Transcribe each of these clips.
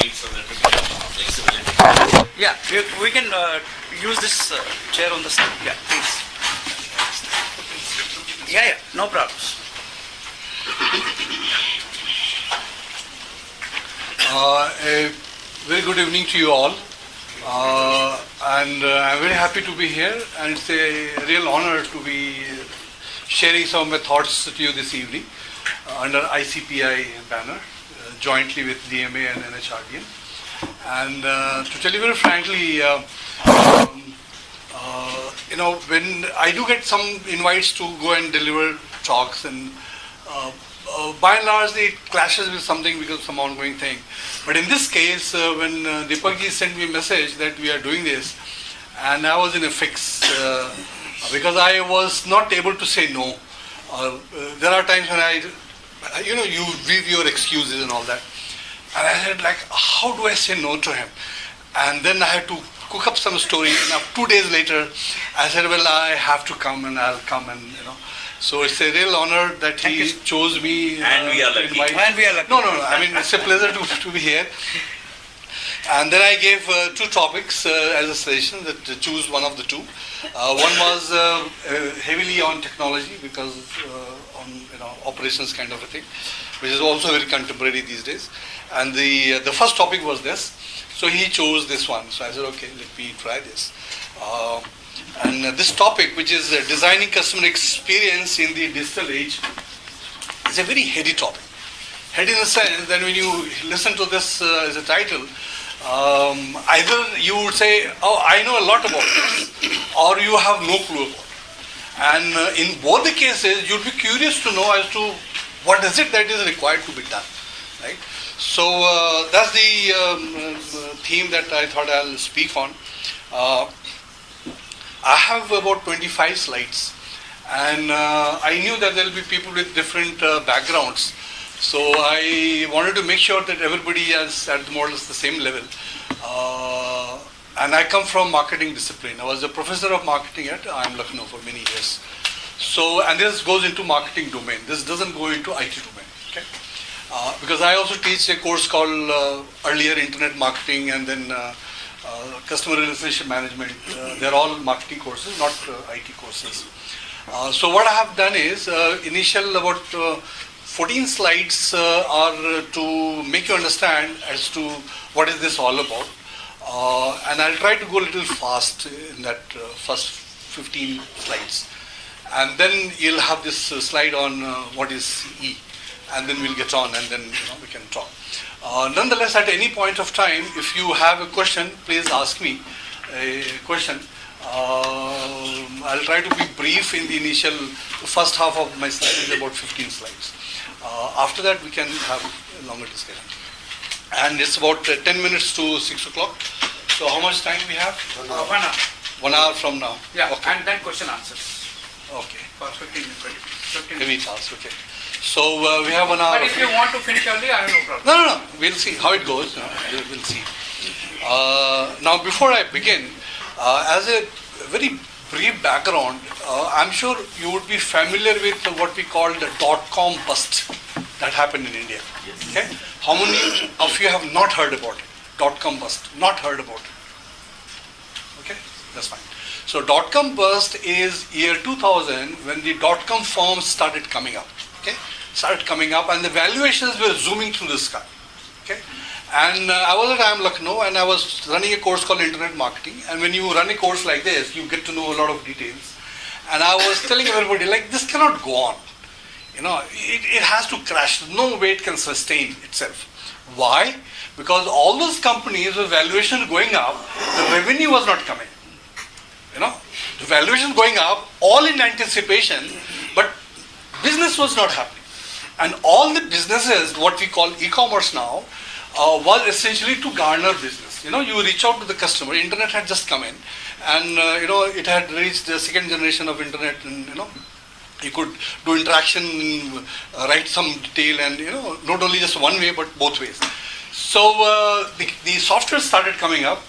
needs a little bit of flexibility. Yeah, we can use this chair on the side. Yeah, please. Yeah, no problems. A very good evening to you all. And I'm very happy to be here, and it's a real honor to be sharing some of my thoughts to you this evening under ICPI banner, jointly with DMA and NHRDN. And to tell you very frankly, when I do get some invites to go and deliver talks, and by and large it clashes with something because of some ongoing thing. But in this case, when Deepakji sent me a message that we are doing this, and I was in a fix because I was not able to say no. There are times when you weave your excuses and all that. And I said, how do I say no to him? And then I had to cook up some story. And 2 days later, I said, well, I have to come, and I'll come, and So it's a real honor that he chose me. And we are lucky. And we are lucky. No. I mean, it's a pleasure to be here. And then I gave 2 topics as a suggestion, that to choose one of the 2. One was heavily on technology, because on operations kind of a thing, which is also very contemporary these days. And the first topic was this. So he chose this one. So I said, okay, let me try this. And this topic, which is designing customer experience in the digital age, is a very heady topic. Heady in the sense that when you listen to this as a title, either you would say, oh, I know a lot about this, or you have no clue about it. And in both the cases, you'd be curious to know as to what is it that is required to be done, right? So that's the theme that I thought I'll speak on. I have about 25 slides, and I knew that there will be people with different backgrounds. So I wanted to make sure that everybody is at more or less the same level. And I come from marketing discipline. I was a professor of marketing at IIM Lucknow for many years. So, and this goes into marketing domain. This doesn't go into IT domain. Okay? Because I also teach a course called earlier Internet Marketing, and then Customer Relationship Management. They're all marketing courses, not IT courses. So what I have done is, initial about 14 slides are to make you understand as to what is this all about. And I'll try to go a little fast in that first 15 slides. And then you'll have this slide on what is E. And then we'll get on, and then we can talk. Nonetheless, at any point of time, if you have a question, please ask me a question. I'll try to be brief in the first half of my slide is about 15 slides. After that, we can have a longer discussion. And it's about 10 minutes to 6 o'clock. So how much time we have? 1 hour. 1 hour from now. Yeah, okay. And then question answers. Okay. For 15 minutes. 15 Heavy minutes. task, okay. So we have 1 hour. But if you want to finish early, I have no problem. No. We'll see how it goes. We'll see. Now, before I begin, as a very brief background, I'm sure you would be familiar with what we call the .com bust that happened in India. Yes. Okay? How many of you have not heard about it? .com bust. Not heard about it. Okay? That's fine. So .com bust is year 2000, when the .com firms started coming up. Okay? Started coming up, and the valuations were zooming through the sky. Okay? And I was at IIM Lucknow, and I was running a course called Internet Marketing. And when you run a course like this, you get to know a lot of details. And I was telling everybody, this cannot go on. It has to crash. No way it can sustain itself. Why? Because all those companies with valuation going up, the revenue was not coming. The valuation going up, all in anticipation, but business was not happening. And all the businesses, what we call e-commerce now, was essentially to garner business. You reach out to the customer. Internet had just come in, and it had reached the second generation of internet, and you could do interaction, write some detail, and not only just one way but both ways. So the software started coming up.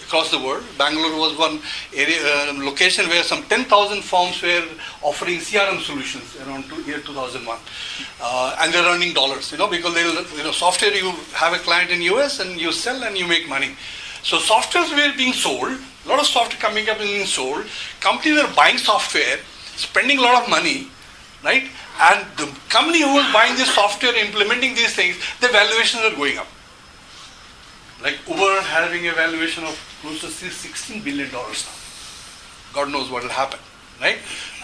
across the world. Bangalore was one area, location where some 10,000 firms were offering CRM solutions around year 2001. And they're earning dollars, because software, you have a client in US and you sell and you make money. So softwares were being sold, a lot of software coming up and being sold. Companies were buying software, spending a lot of money, right? And the company who was buying this software, implementing these things, the valuations are going up. Like Uber having a valuation of close to $16 billion now. God knows what will happen, right?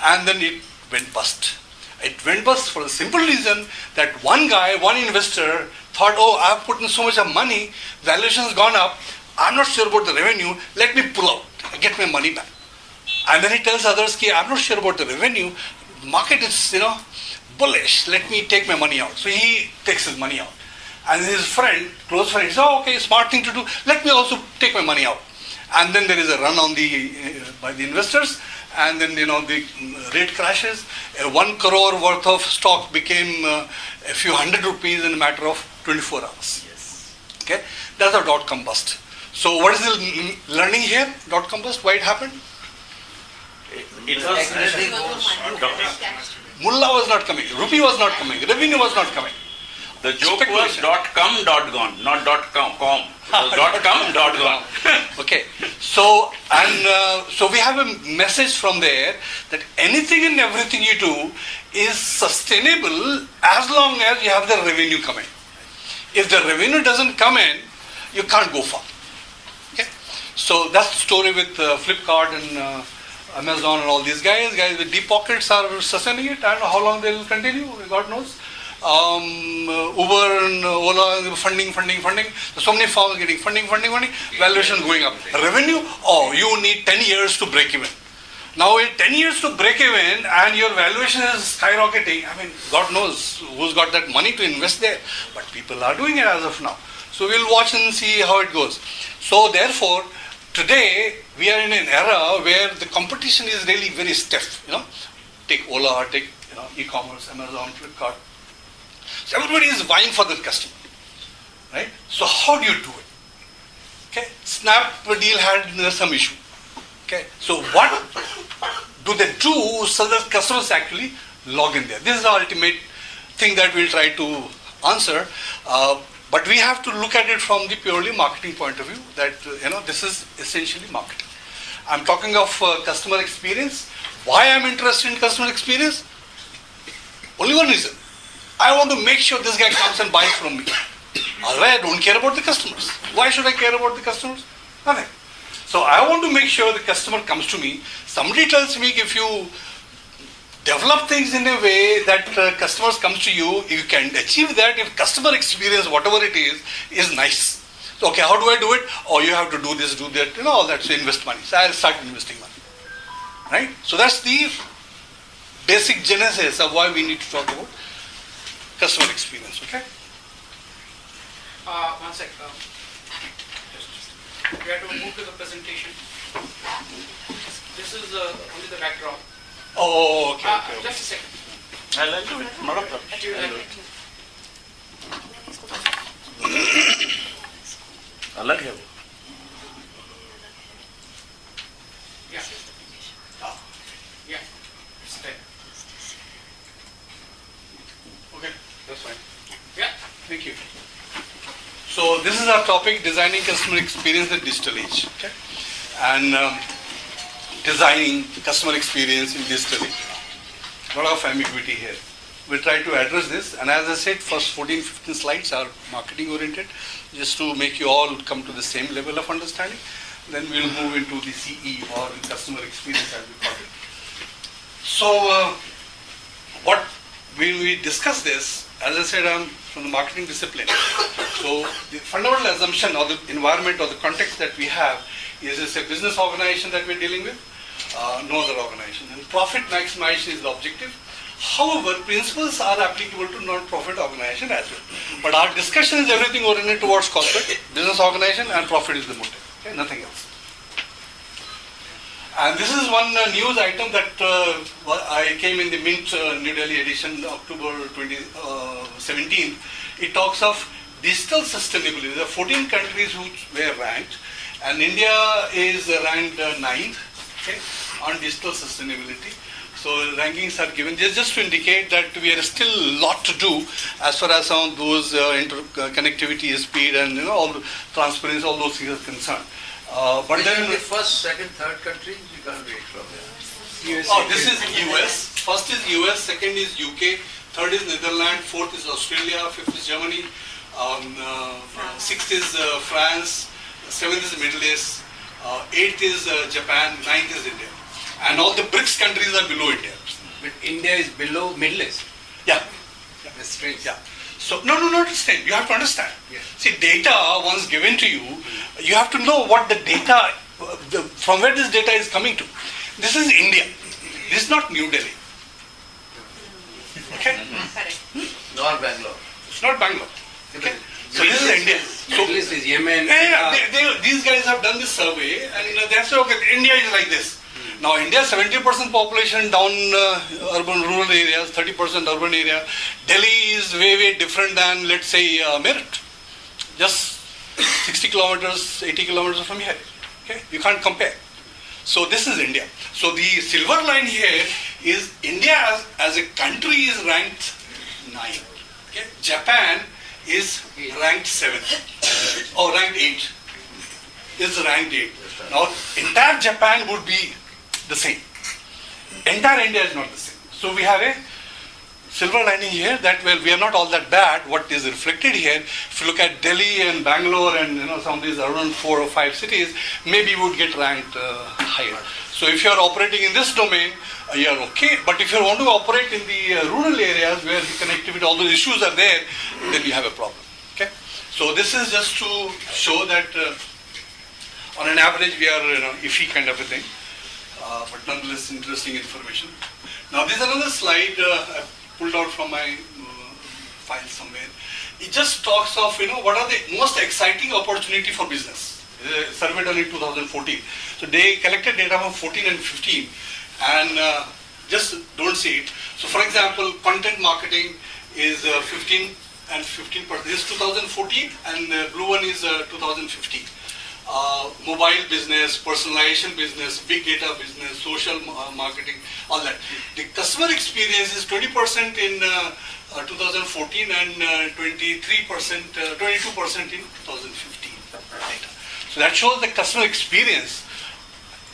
And then it went bust. It went bust for the simple reason that one guy, one investor thought, oh, I've put in so much of money, valuation has gone up, I'm not sure about the revenue, let me pull out, get my money back. And then he tells others, I'm not sure about the revenue, market is, bullish, let me take my money out. So he takes his money out. And his friend, close friend, says, oh, okay, smart thing to do, let me also take my money out. And then there is a run on by the investors, and then, the rate crashes. 1 crore worth of stock became a few hundred rupees in a matter of 24 hours. Yes. Okay, that's a dot-com bust. So what is the learning here, dot-com bust, why it happened? It was Mullah was not coming, rupee was not coming, revenue was not coming. the joke was .com .gone, not .com. It was .com .gone. Okay, so we have a message from there that anything and everything you do is sustainable as long as you have the revenue coming. If the revenue doesn't come in, you can't go far. Okay, so that's the story with Flipkart and Amazon and all these guys. Guys with deep pockets are sustaining it. I don't know how long they will continue. God knows. Uber and Ola funding. So many firms getting funding. Valuation going up. Revenue, you need 10 years to break even. Now, 10 years to break even and your valuation is skyrocketing. I mean, God knows who's got that money to invest there. But people are doing it as of now. So we'll watch and see how it goes. So therefore, today we are in an era where the competition is really very stiff. Take Ola, take e-commerce, Amazon, Flipkart. So everybody is vying for the customer, right? So how do you do it? Okay, Snapdeal had some issue. Okay, so what do they do so that customers actually log in there? This is the ultimate thing that we'll try to answer. But we have to look at it from the purely marketing point of view. That this is essentially marketing. I'm talking of customer experience. Why I'm interested in customer experience? Only one reason. I want to make sure this guy comes and buys from me. Otherwise, I don't care about the customers. Why should I care about the customers? Nothing. So I want to make sure the customer comes to me. Somebody tells me if you develop things in a way that customers comes to you, you can achieve that if customer experience, whatever it is nice. So, okay, how do I do it? Oh, you have to do this, do that, all that. So invest money. So I'll start investing money. Right? So that's the basic genesis of why we need to talk about customer experience. Okay? One sec. We have to move to the presentation. This is only the backdrop. Oh, okay. Just a second. I'll do it. Not a problem. I'll let you. Yeah. Yeah. It's there. Okay, that's fine. Yeah. Thank you. So this is our topic, designing customer experience in digital age. Okay, and designing customer experience in digital age. A lot of ambiguity here. We'll try to address this, and as I said, first 14-15 slides are marketing oriented, just to make you all come to the same level of understanding. Then we'll move into the CE, or the customer experience as we call it. So what we discuss this, as I said, I'm from the marketing discipline. So the fundamental assumption or the environment or the context that we have is it's a business organization that we're dealing with, no other organization. And profit maximization is the objective. However, principles are applicable to non-profit organization as well. But our discussion is everything oriented towards corporate, business organization, and profit is the motive. Okay, nothing else. And this is one news item that I came in the Mint New Delhi edition, October 2017. It talks of digital sustainability. There are 14 countries which were ranked, and India is ranked ninth, okay, on digital sustainability. So rankings are given just to indicate that we are still a lot to do as far as some of those interconnectivity, speed, and all the transparency, all those things are concerned. But then the first, second, third country, you can't wait from there. oh, this is US. First is US, second is UK, third is Netherlands, fourth is Australia, fifth is Germany, sixth is France, seventh is Middle East, eighth is Japan, ninth is India. And all the BRICS countries are below India. But India is below Middle East. Yeah. That's strange. Yeah. So, no, not understand. You have to understand. Yeah. See, data once given to you, you have to know what the data, from where this data is coming to. This is India. This is not New Delhi. Okay? Nor Bangalore. It's not Bangalore. Okay? So this is India. So, Middle East is Yemen. these guys have done this survey and they have said, okay, India is like this. Now, India, 70% population down urban, rural areas, 30% urban area. Delhi is way different than, let's say, Meerut. Just 60 kilometers, 80 kilometers from here. Okay, you can't compare. So this is India. So the silver line here is India as a country is ranked 9. Okay, Japan is ranked 7 or ranked 8. Is ranked 8. Now, entire Japan would be the same. Entire India is not the same. So we have a silver lining here that, well, we are not all that bad. What is reflected here, if you look at Delhi and Bangalore and some of these around 4 or 5 cities, maybe would get ranked higher. So if you are operating in this domain, you are okay. But if you want to operate in the rural areas where the connectivity, all those issues are there, then you have a problem. Okay. So this is just to show that on an average we are iffy kind of a thing. But nonetheless interesting information. Now this is another slide I pulled out from my file somewhere. It just talks of what are the most exciting opportunity for business. Survey done in 2014. So they collected data from 14 and 15 and just don't see it. So for example, content marketing is 15 and 15%. This is 2014 and the blue one is 2015. Mobile business, personalization business, big data business, social marketing, all that. The customer experience is 20% in 2014 and 22% in 2015 data. So that shows the customer experience.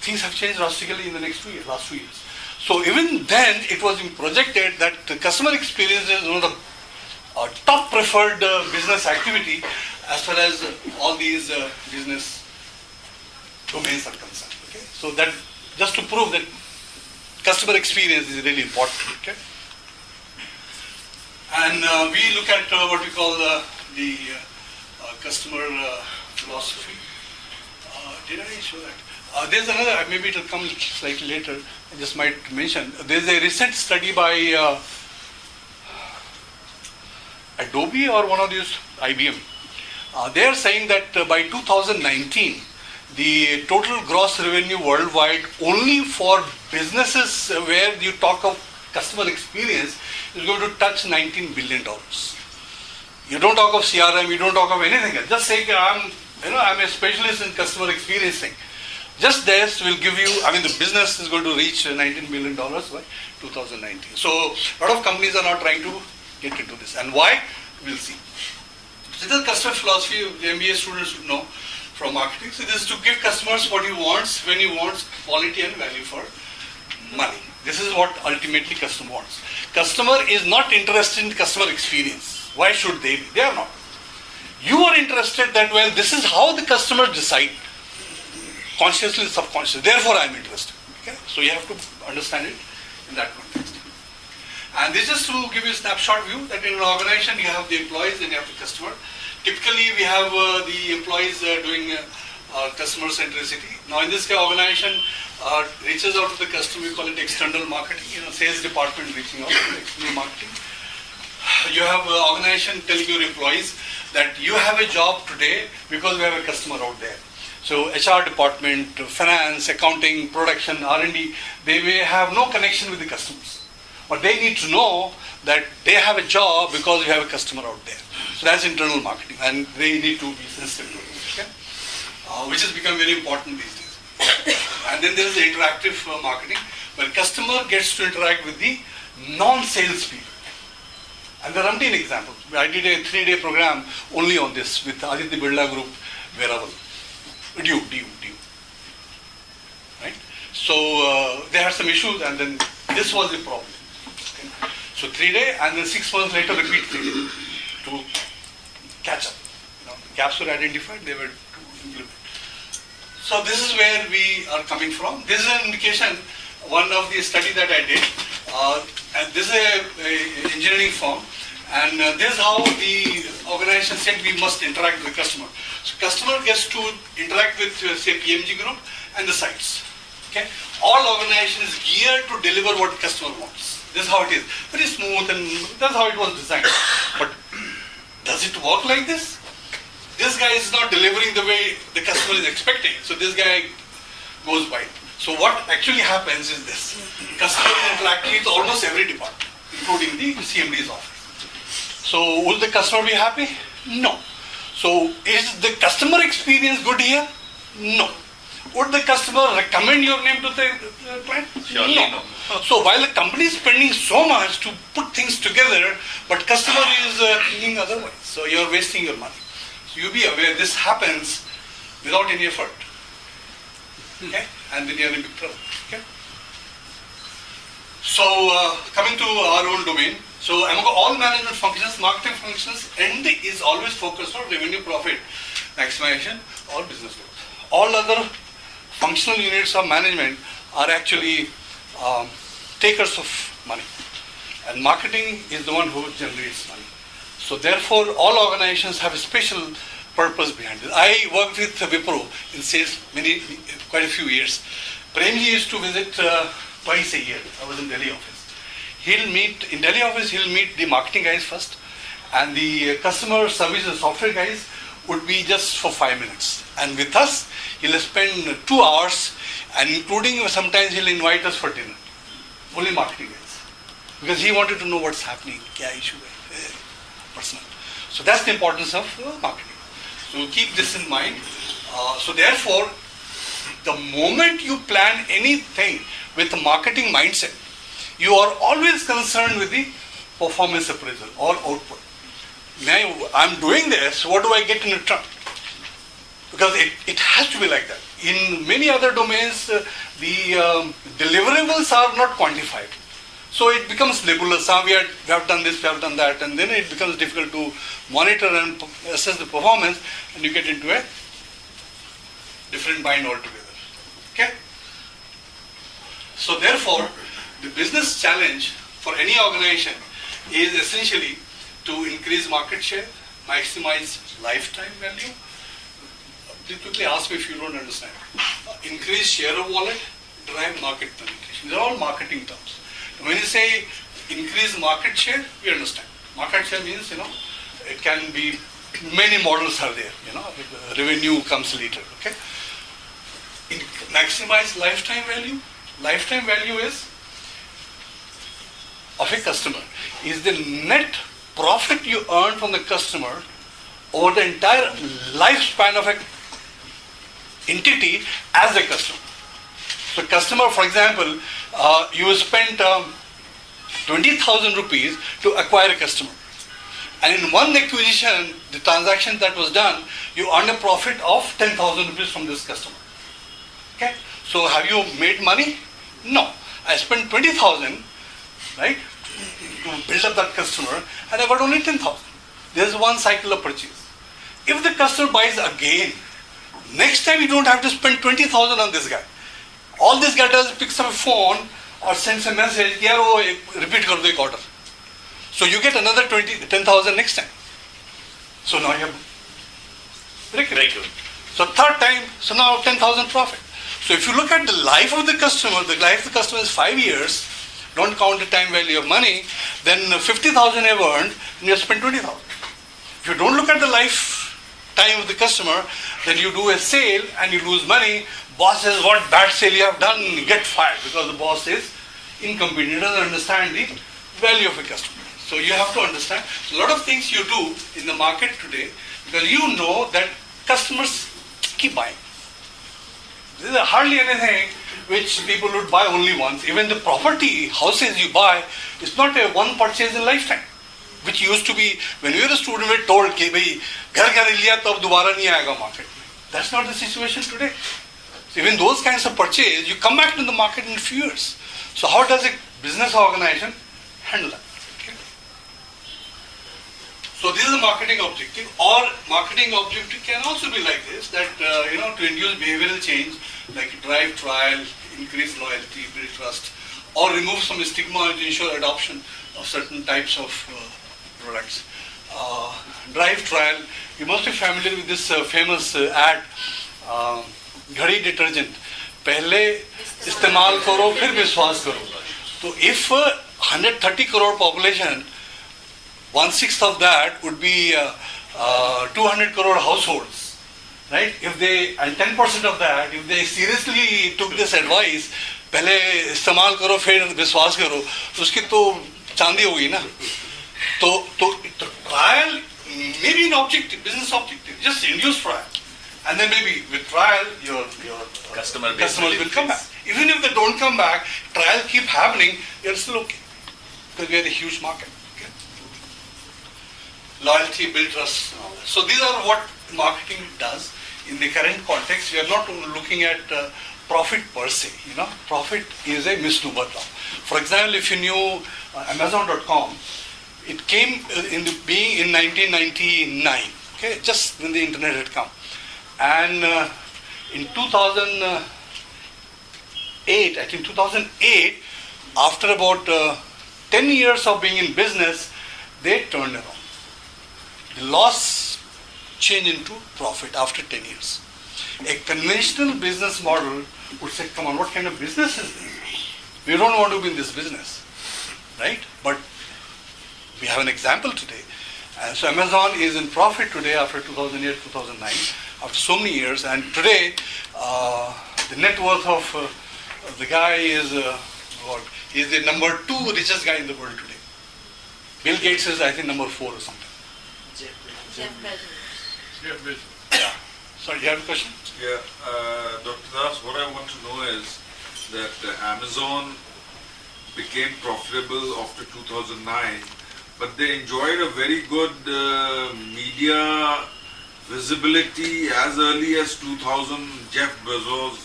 Things have changed drastically in the last 2 years. So even then, it was projected that the customer experience is one of the top preferred business activity as far as all these business domains are concerned. Okay? So that just to prove that customer experience is really important. Okay? And we look at what we call the customer philosophy. Did I show that? There's another, maybe it will come slightly later, I just might mention. There's a recent study by Adobe or one of these, IBM. They are saying that by 2019, the total gross revenue worldwide only for businesses where you talk of customer experience is going to touch $19 billion. You don't talk of CRM, you don't talk of anything else. Just say I'm a specialist in customer experience thing. Just this will give you, the business is going to reach $19 billion by 2019. So a lot of companies are not trying to get into this. And why? We'll see. This is customer philosophy the MBA students should know from marketing. So this is to give customers what he wants, when he wants, quality and value for money. This is what ultimately customer wants. Customer is not interested in customer experience. Why should they be? They are not. You are interested that, well, this is how the customer decide, consciously, subconsciously. Therefore, I am interested. Okay? So you have to understand it in that context. And this is to give you a snapshot view that in an organization you have the employees and you have the customer. Typically, we have the employees doing customer centricity. Now, in this organization reaches out to the customer. We call it external marketing. Sales department reaching out to external marketing. You have an organization telling your employees that you have a job today because we have a customer out there. So HR department, finance, accounting, production, R&D, they may have no connection with the customers. But they need to know that they have a job because we have a customer out there. So that's internal marketing and they need to be sensitive to it. Okay? which has become very important these days. And then there is the interactive marketing, where customer gets to interact with the non-sales people. And there are umpteen examples. I did a 3-day program only on this with Aditya Birla Group, Wherever. Due. Right? So they had some issues, and then this was the problem. Okay? So 3-day, and then 6 months later repeat 3-day to catch up. The gaps were identified, they were to implement. So this is where we are coming from. This is an indication, one of the study that I did, and this is a engineering firm, and this is how the organization said we must interact with the customer. So customer gets to interact with, say, PMG Group and the sites. Okay, all organization is geared to deliver what the customer wants. This is how it is, very smooth, and that's how it was designed. But does it work like this? This guy is not delivering the way the customer is expecting, so this guy goes by. So what actually happens is this: customer is interacting with almost every department, including the CMD's office. So will the customer be happy? No. So is the customer experience good here? No. Would the customer recommend your name to the client? Surely no. So while the company is spending so much to put things together, but customer is thinking otherwise. So you are wasting your money. So you be aware this happens without any effort. Okay? And then you are in big trouble. Okay? So coming to our own domain. So among all management functions, marketing functions, end is always focused on revenue, profit, maximization, or business growth. All other functional units of management are actually takers of money, and marketing is the one who generates money. So therefore, all organizations have a special purpose behind it. I worked with Wipro in sales quite a few years. Premji used to visit twice a year. I was in Delhi office. In Delhi office, he'll meet the marketing guys first, and the customer service and software guys would be just for 5 minutes. And with us, he'll spend 2 hours, and including sometimes he'll invite us for dinner. Only marketing guys. Because he wanted to know what's happening, kya issue hai, personal. So that's the importance of marketing. So keep this in mind. So therefore, the moment you plan anything with a marketing mindset, you are always concerned with the performance appraisal or output. Now, I'm doing this, what do I get in return? Because it has to be like that. In many other domains, the deliverables are not quantified. So it becomes nebulous. We have done this, we have done that, and then it becomes difficult to monitor and assess the performance, and you get into a different bind altogether. Okay? So therefore, the business challenge for any organization is essentially to increase market share, maximize lifetime value. Please quickly ask me if you don't understand. Increase share of wallet, drive market penetration. They're all marketing terms. When you say increase market share, we understand. Market share means, it can be, many models are there, revenue comes later, okay? Maximize lifetime value. Lifetime value is, of a customer, is the net profit you earn from the customer over the entire lifespan of an entity as a customer. So customer, for example, you spent 20,000 rupees to acquire a customer. And in one acquisition, the transaction that was done, you earned a profit of 10,000 rupees from this customer. Okay? So have you made money? No. I spent 20,000, right, to build up that customer, and I got only 10,000. There's one cycle of purchase. If the customer buys again, next time you don't have to spend 20,000 on this guy. All this guy does is picks up a phone or sends a message, repeat kar do ek order. So you get another 10,000 next time. So now you have break it. So third time, so now 10,000 profit. So if you look at the life of the customer is 5 years, don't count the time value of money, then 50,000 have earned, and you have spent 20,000. If you don't look at the lifetime of the customer, then you do a sale and you lose money. Boss says, what bad sale you have done, get fired, because the boss is incompetent, he doesn't understand the value of a customer. So you have to understand, a lot of things you do in the market today, because you know that customers keep buying. There is hardly anything which people would buy only once. Even the property, houses you buy, it's not a one purchase in lifetime. Which used to be, when you were a student, we were told कि भाई घर खरीद लिया तो अब दोबारा नहीं आएगा market. That's not the situation today. So even those kinds of purchase, you come back to the market in a few years. So how does a business organization handle that? Okay. So this is a marketing objective, or marketing objective can also be like this, that to induce behavioral change, like drive trial, increase loyalty, build trust, or remove some stigma to ensure adoption of certain types of products. Drive trial, you must be familiar with this famous ad, घड़ी detergent पहले इस्तेमाल करो फिर विश्वास करो. तो if 130 crore population, 1/6 of that would be 200 crore households, right? If they, and 10% of that, if they seriously took this advice, पहले इस्तेमाल करो फिर विश्वास करो, तो उसकी तो चांदी होगी ना. तो trial may be an objective, business objective, just induce trial. And then maybe with trial, your customers will come back. Even if they don't come back, trial keep happening, you're still okay. Because we are a huge market. Okay? Loyalty, build trust. So these are what marketing does in the current context. We are not looking at profit per se. Profit is a misnomer now. For example, if you knew Amazon.com, it came in the being in 1999. Okay, just when the internet had come. And in 2008, I think 2008, after about 10 years of being in business, they turned around. The loss changed into profit after 10 years. A conventional business model would say, come on, what kind of business is this? We don't want to be in this business, right? But we have an example today. So Amazon is in profit today after 2008, 2009. After so many years, and today the net worth of the guy is he's the number 2 richest guy in the world today. Bill Gates is, I think, number 4 or something. Jeff Bezos. Yeah. Sorry, you have a question? Yeah, Dr. Das, what I want to know is that Amazon became profitable after 2009, but they enjoyed a very good media visibility as early as 2000, Jeff Bezos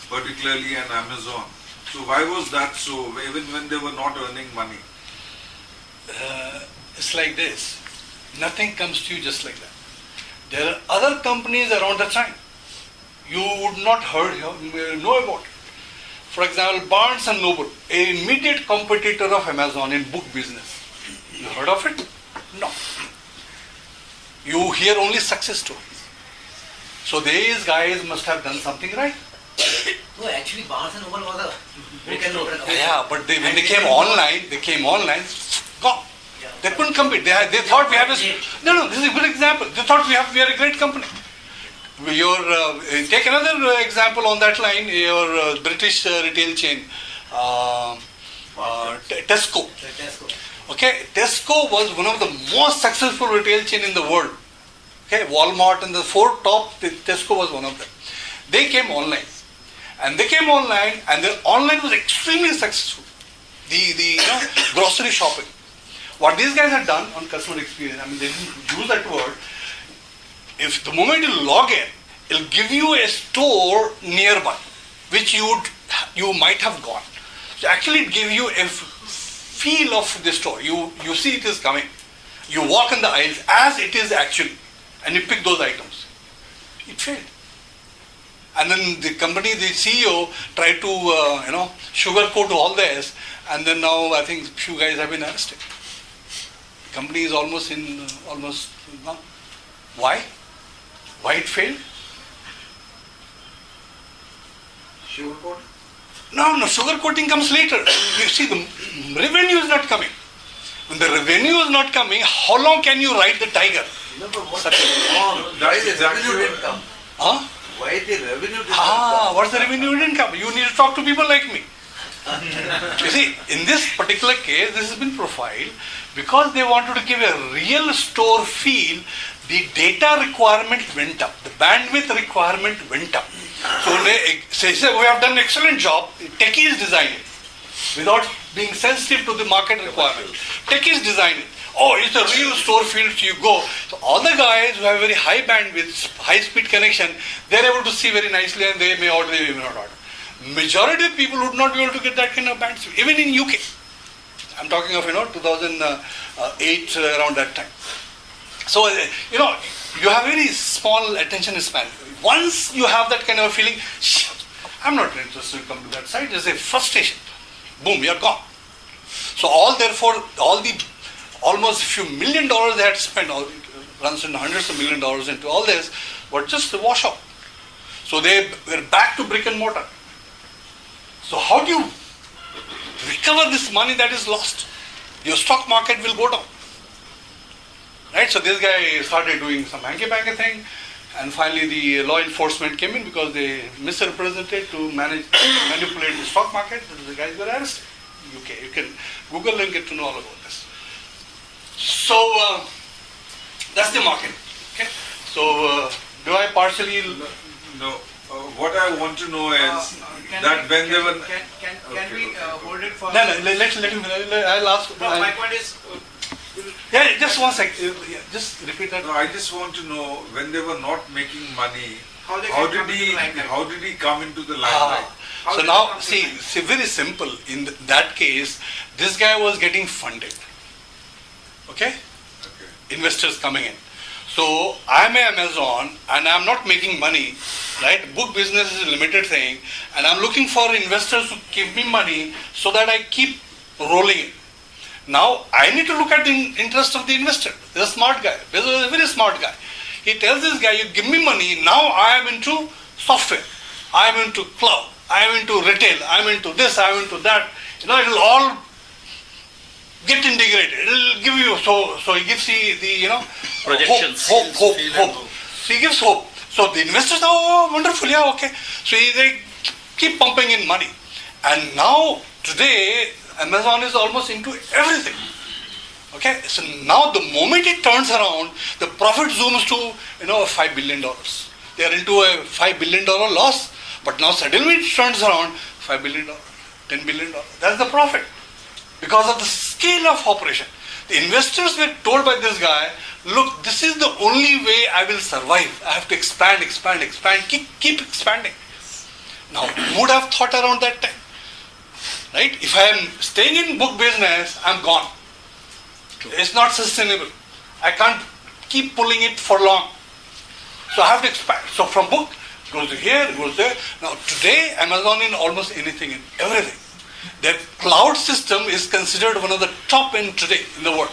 particularly, and Amazon. So why was that so, even when they were not earning money? It's like this. Nothing comes to you just like that. There are other companies around the time. You would not know about it. For example, Barnes and Noble, an immediate competitor of Amazon in book business. You heard of it? No. You hear only success stories. So these guys must have done something right. No, actually, Barnes and Noble was a brick and mortar. Yeah, but when they came online, gone. Yeah. They couldn't compete. They thought we have a... No, this is a good example. They thought we are a great company. Take another example on that line, your British retail chain, Tesco. Tesco. Okay, Tesco was one of the most successful retail chain in the world. Okay, Walmart and the 4 top, Tesco was one of them. They came online. And their online was extremely successful. The grocery shopping. What these guys had done on customer experience, they didn't use that word. If the moment you log in, it'll give you a store nearby, which you might have gone. So actually it gives you a feel of the store. You see it is coming. You walk in the aisles as it is actually, and you pick those items. It failed. And then the company, the CEO tried to sugarcoat all this, and then now I think few guys have been arrested. The company is almost gone. Why? Why it failed? Sugarcoat? No, sugarcoating comes later. You see, the revenue is not coming. When the revenue is not coming, how long can you ride the tiger? No, but what? Such a- Why the revenue didn't come? Huh? Why the revenue didn't come? What's the revenue didn't come? You need to talk to people like me. You see, in this particular case, this has been profiled because they wanted to give a real store feel. the data requirement went up, the bandwidth requirement went up. So we have done an excellent job. Techies design it without being sensitive to the market requirement. Techies design it. Oh, it's a real store field, so you go. So all the guys who have very high bandwidth, high speed connection, they're able to see very nicely and they may order, they may not order. Majority of people would not be able to get that kind of bandwidth, even in UK. I'm talking of 2008 around that time. So you have very small attention span. Once you have that kind of a feeling, I'm not interested to come to that site. There's a frustration. Boom, you're gone. So all the almost a few $1 million they had spent, runs into hundreds of $1 million into all this, were just a wash out. So they were back to brick and mortar. So how do you recover this money that is lost? Your stock market will go down. Right? So this guy started doing some hanky-panky thing, and finally the law enforcement came in because they misrepresented to manipulate the stock market. The guys were arrested. UK. You can Google and get to know all about this. So that's the market. Okay. So do I partially? No. What I want to know is that when they were. Can we hold it for? No, let him. I'll ask. No, my point is. Yeah, just one sec. Just repeat that. No, I just want to know when they were not making money. How How did he come into the limelight? So now, see, very simple. In that case, this guy was getting funded. Okay? Investors coming in. So I'm an Amazon and I'm not making money, right? Book business is a limited thing, and I'm looking for investors to give me money so that I keep rolling it. Now I need to look at the interest of the investor. He's a smart guy. Bezos is a very smart guy. He tells this guy, you give me money, now I am into software, I am into cloud, I am into retail, I am into this, I am into that. It will all get integrated. It will give you, so he gives the Projections. Hope. So he gives hope. So the investors, oh, wonderful, yeah, okay. So they keep pumping in money. And now, today, Amazon is almost into everything. Okay, so now the moment it turns around, the profit zooms to $5 billion. They are into a $5 billion loss, but now suddenly it turns around $5 billion, $10 billion. That's the profit because of the scale of operation. The investors were told by this guy, look, this is the only way I will survive. I have to expand, keep expanding. Now, who would have thought around that time? Right? If I am staying in book business, I'm gone. It's not sustainable. I can't keep pulling it for long. So I have to expand. So from book, goes to here, goes there. Now today, Amazon in almost anything and everything. Their cloud system is considered one of the top in today in the world.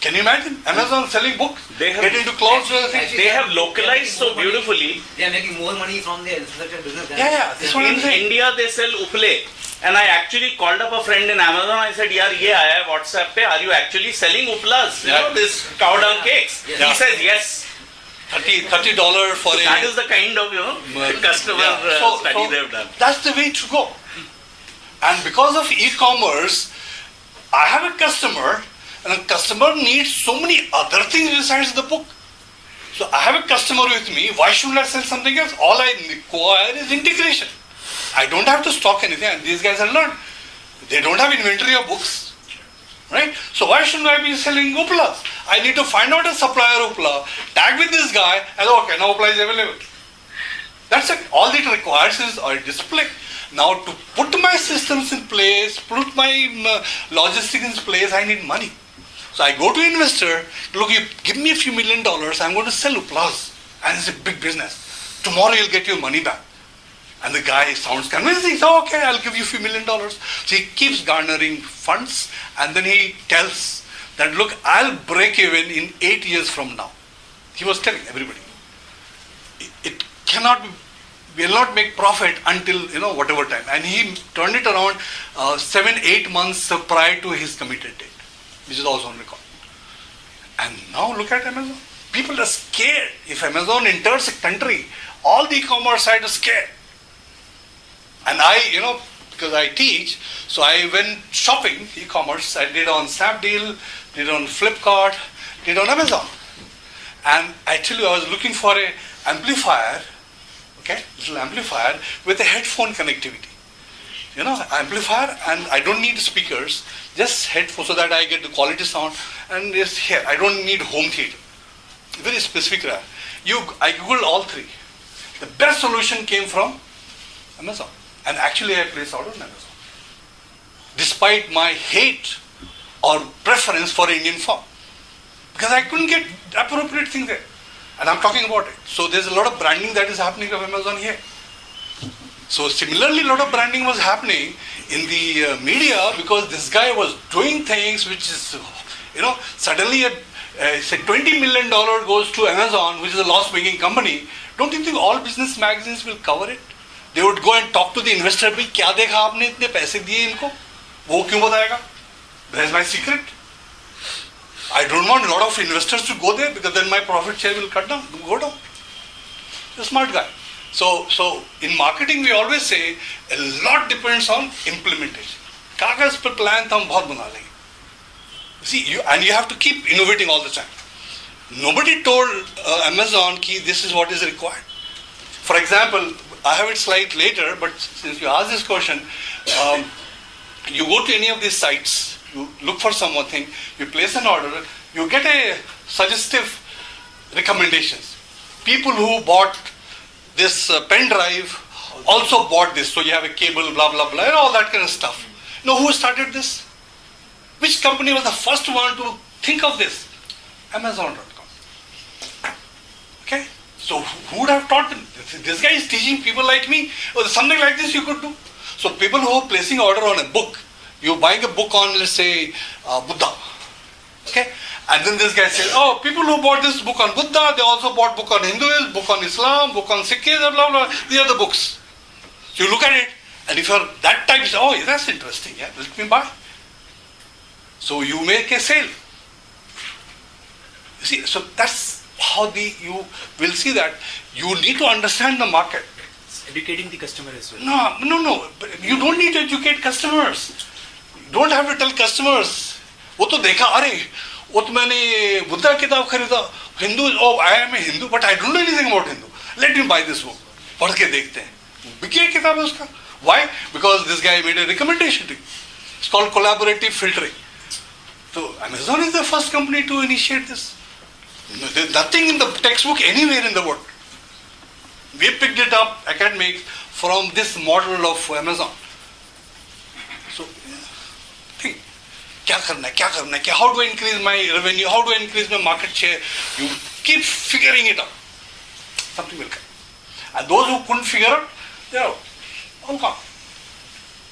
Can you imagine? Amazon selling books, They have- get into cloud. They have localized so beautifully. They are making more money from their infrastructure business than Yeah, that's what I'm In saying. India, they sell Uple. And I actually called up a friend in Amazon. I said, yaar, ye aaya hai WhatsApp pe. Are you actually selling Uplas? Yeah. This cow dung cakes. Yeah. He says, yes. $30 for a... That is the kind of, customer Yeah. So study they have done. That's the way to go. And because of e-commerce, I have a customer, and a customer needs so many other things besides the book. So I have a customer with me. Why shouldn't I sell something else? All I require is integration. I don't have to stock anything, and these guys have learned. They don't have inventory of books, right? So why shouldn't I be selling Uplas? I need to find out a supplier Upla, tag with this guy, and okay, now Upla is available. That's it. All it requires is a display. Now to put my systems in place, put my logistics in place, I need money. So I go to investor, look, you give me a few $1 million, I'm going to sell Uplas. And it's a big business. Tomorrow you'll get your money back. And the guy sounds convincing, so okay, I'll give you a few $1 million. So he keeps garnering funds, and then he tells that, look, I'll break even in 8 years from now. He was telling everybody. It cannot be, will not make profit until, whatever time. And he turned it around 7-8 months prior to his committed date, which is also on record. And now look at Amazon. People are scared. If Amazon enters a country, all the e-commerce side is scared. And I, because I teach, so I went shopping, e-commerce. I did on Snapdeal, did on Flipkart, did on Amazon. And actually I was looking for a amplifier, okay, little amplifier with a headphone connectivity. You know, amplifier, and I don't need speakers, just headphones so that I get the quality sound, and just here, I don't need home theater. Very specific. I googled all three. The best solution came from Amazon, and actually I placed order on Amazon. Despite my hate or preference for Indian firm, because I couldn't get appropriate thing there, and I'm talking about it. So there's a lot of branding that is happening of Amazon here. So similarly, a lot of branding was happening in the media because this guy was doing things which is, suddenly say $20 million goes to Amazon, which is a loss-making company. Don't you think all business magazines will cover it? They would go and talk to the investor. भाई क्या देखा आपने इतने पैसे दिए इनको? वो क्यों बताएगा? That's my secret. I don't want a lot of investors to go there because then my profit share will go down. A smart guy. So in marketing we always say a lot depends on implementation. कागज पर plan तो हम बहुत बना लेंगे. See, you have to keep innovating all the time. Nobody told Amazon that this is what is required. For example, I have it slide later, but since you asked this question, you go to any of these sites, you look for something, you place an order, you get a suggestive recommendations. People who bought this pen drive also bought this, so you have a cable, blah, blah, blah, and all that kind of stuff. Know who started this? Which company was the first one to think of this? Amazon.com. Okay? So who would have taught them? This guy is teaching people like me. Oh, something like this you could do. So people who are placing order on a book, you're buying a book on, let's say, Buddha. Okay? And then this guy says, oh, people who bought this book on Buddha, they also bought book on Hinduism, book on Islam, book on Sikhism, blah, blah. These are the books. So you look at it, and if you're that type, you say, oh, that's interesting. Yeah, let me buy. So you make a sale. You see, so that's how you will see that you need to understand the market. It's educating the customer as well. No. You don't need to educate customers. You don't have to tell customers. वो तो देखा अरे वो तो मैंने बुद्धा किताब खरीदा Hindu oh I am a Hindu but I don't know anything about Hindu. Let me buy this book. पढ़ के देखते हैं. बिकी किताब है उसका. Why? Because this guy made a recommendation to you. It's called collaborative filtering. So Amazon is the first company to initiate this. There's nothing in the textbook anywhere in the world. We picked it up, academics, from this model of Amazon. So, think, क्या करना है, how do I increase my revenue, how do I increase my market share? You keep figuring it out. Something will come. And those who couldn't figure out, they are all gone.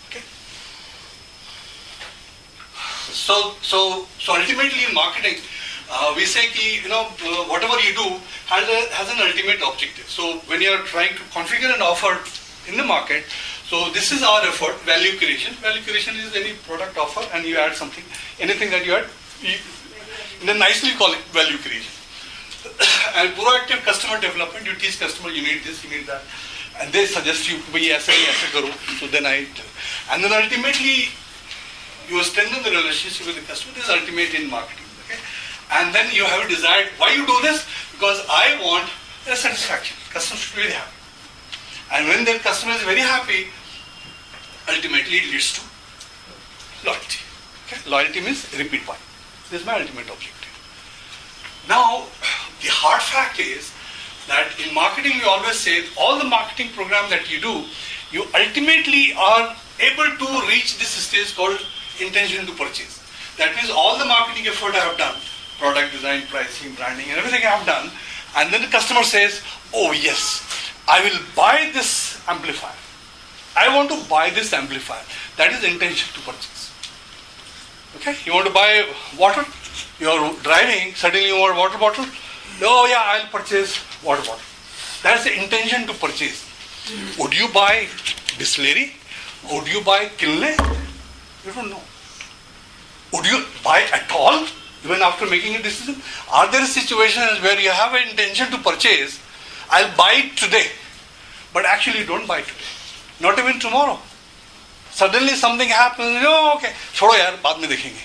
Okay? So ultimately in marketing, we say that whatever you do has an ultimate objective. So when you are trying to configure an offer in the market, so this is our effort, value creation. Value creation is any product offer and you add something, anything that you add, then nicely call it value creation. And proactive customer development, you teach customer you need this, you need that, and they suggest you be aise karo. So then and then ultimately you strengthen the relationship with the customer. This is ultimate in marketing. Okay? And then you have a desire. Why you do this? Because I want a satisfaction. Customer should be very happy. And when the customer is very happy, ultimately it leads to loyalty. Okay? Loyalty means repeat buying. This is my ultimate objective. Now, the hard fact is that in marketing we always say all the marketing program that you do, you ultimately are able to reach this stage called intention to purchase. That means all the marketing effort I have done, product design, pricing, branding, and everything I have done, and then the customer says, oh yes, I will buy this amplifier. I want to buy this amplifier. That is intention to purchase. Okay, you want to buy water? You are driving, suddenly you want a water bottle? Oh yeah, I'll purchase water bottle. That's the intention to purchase. Would you buy distillery? Would you buy Kinley? You don't know. Would you buy at all, even after making a decision? Are there situations where you have an intention to purchase, I'll buy it today, but actually don't buy today, not even tomorrow. Suddenly something happens, oh okay, छोड़ो यार, बाद में देखेंगे.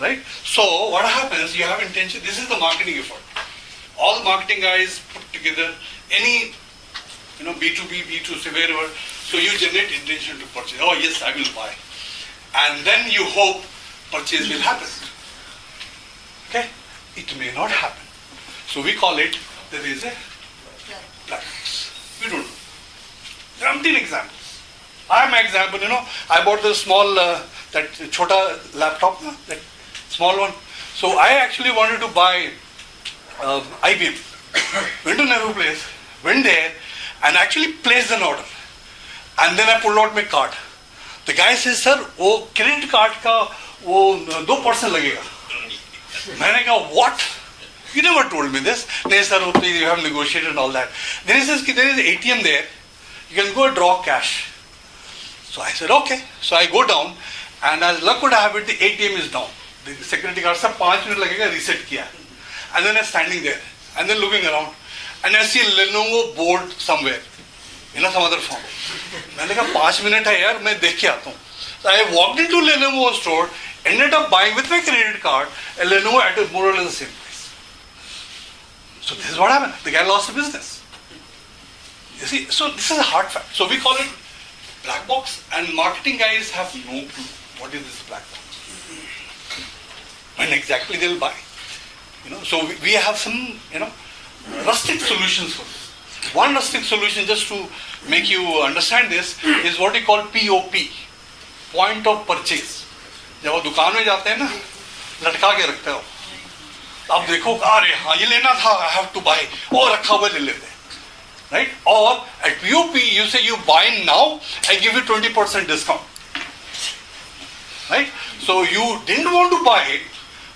right? So what happens, you have intention, this is the marketing effort. All the marketing guys put together, any, B2B, B2C, wherever, so you generate intention to purchase. Oh yes, I will buy. And then you hope purchase will happen. Okay? It may not happen. So we call it, there is a black box. We don't know. There are umpteen examples. I am an example, I bought the small, that chota laptop, that small one. So I actually wanted to buy IBM. Went to Nehru Place, went there, and actually placed an order. And then I pulled out my card. The guy says, sir, वो credit card का वो 2% लगेगा. मैंने कहा, what? You never told me this. नहीं sir, you have negotiated and all that. Then he says, there is ATM there. You can go and draw cash. So I said, okay. So I go down, and as luck would have it, the ATM is down. The security guard said, 5 minutes लगेगा, reset किया. And then I'm standing there, and then looking around, and I see Lenovo board somewhere, some other form. मैंने कहा 5 minutes है यार, मैं देख के आता हूँ. So I walked into Lenovo store, ended up buying with my credit card a Lenovo at more or less the same price. So this is what happened. The guy lost the business. You see, so this is a hard fact. So we call it black box, and marketing guys have no clue what is this black box. When exactly they'll buy. So we have some, rustic solutions for this. One rustic solution, just to make you understand this, is what we call POP, point of purchase. जब वो दुकान में जाते हैं ना, लटका के रखते हो. आप देखो, अरे हाँ ये लेना था, I have to buy. और रखा हुआ ले लेते हैं, right? Or at POP, you say you buy now, I give you 20% discount, right? So you didn't want to buy it,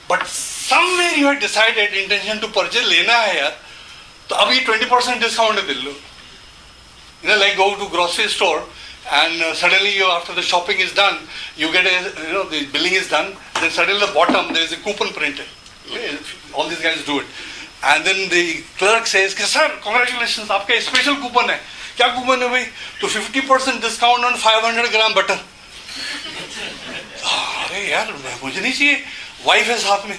but somewhere you had decided intention to purchase, लेना है यार, तो अभी 20% discount they low. Like go to grocery store, and suddenly after the shopping is done, you get the billing is done, then suddenly at the bottom there is a coupon printed. Okay? All these guys do it. And then the clerk says, sir, congratulations, आपका special coupon है. क्या coupon है भाई? तो 50% discount on 500 gram butter. अरे यार मुझे नहीं चाहिए, वाइफ है साथ में.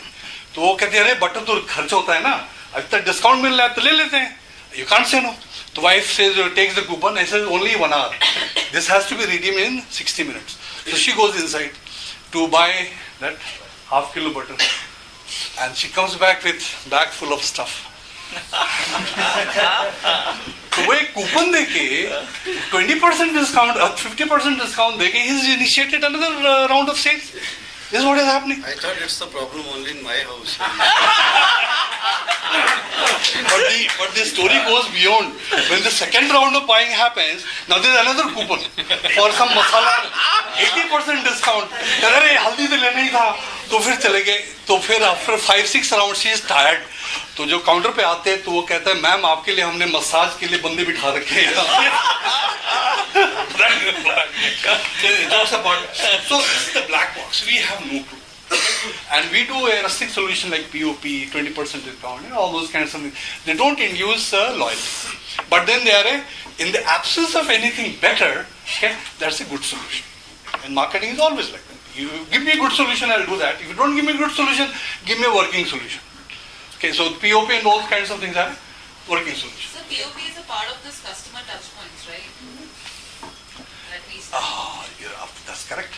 तो वो कहते हैं अरे बटर तो खर्च होता है ना, अब तक डिस्काउंट मिल रहा है तो ले लेते हैं. You can't say no. The wife says, takes the coupon, and says only 1 hour. This has to be redeemed in 60 minutes. So she goes inside to buy that half kilo butter. And she comes back with bag full of stuff. तो वो एक coupon देके 20% discount, 50% discount देके he's initiated another round of sales. This is what is happening. I thought it's the problem only in my house. But the story goes beyond. When the second round of buying happens, now there is another coupon for some masala, 80% discount. अरे हल्दी तो लेना ही था, तो फिर चले गए. तो फिर after 5-6 rounds she is tired. तो जो काउंटर पे आते हैं तो वो कहता है मैम आपके लिए हमने मसाज के लिए बंदे बिठा रखे हैं. So this is the black box. We have no clue. And we do a rustic solution like POP, 20% discount, all those kinds of things. They don't induce loyalty. But then they are in the absence of anything better, okay, that's a good solution. And marketing is always like that. You give me a good solution, I'll do that. If you don't give me a good solution, give me a working solution. Okay, so POP and those kinds of things are working solutions. So POP is a part of this customer touch points, right? That we Yeah, that's correct.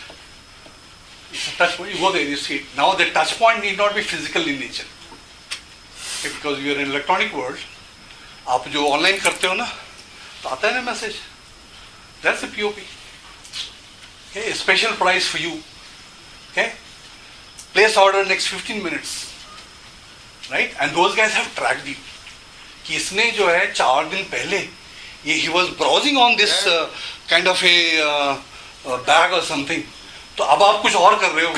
It's a touch point. You go there, you see it. Now the touch point need not be physical in nature. Okay, because you are in electronic world. आप जो online करते हो ना, तो आता है ना message. That's a POP. Okay, a special price for you. Okay, place order next 15 minutes. Right? And those guys have tracked you. कि इसने जो है 4 दिन पहले he was browsing on this kind of a bag or something. तो अब आप कुछ और कर रहे हो,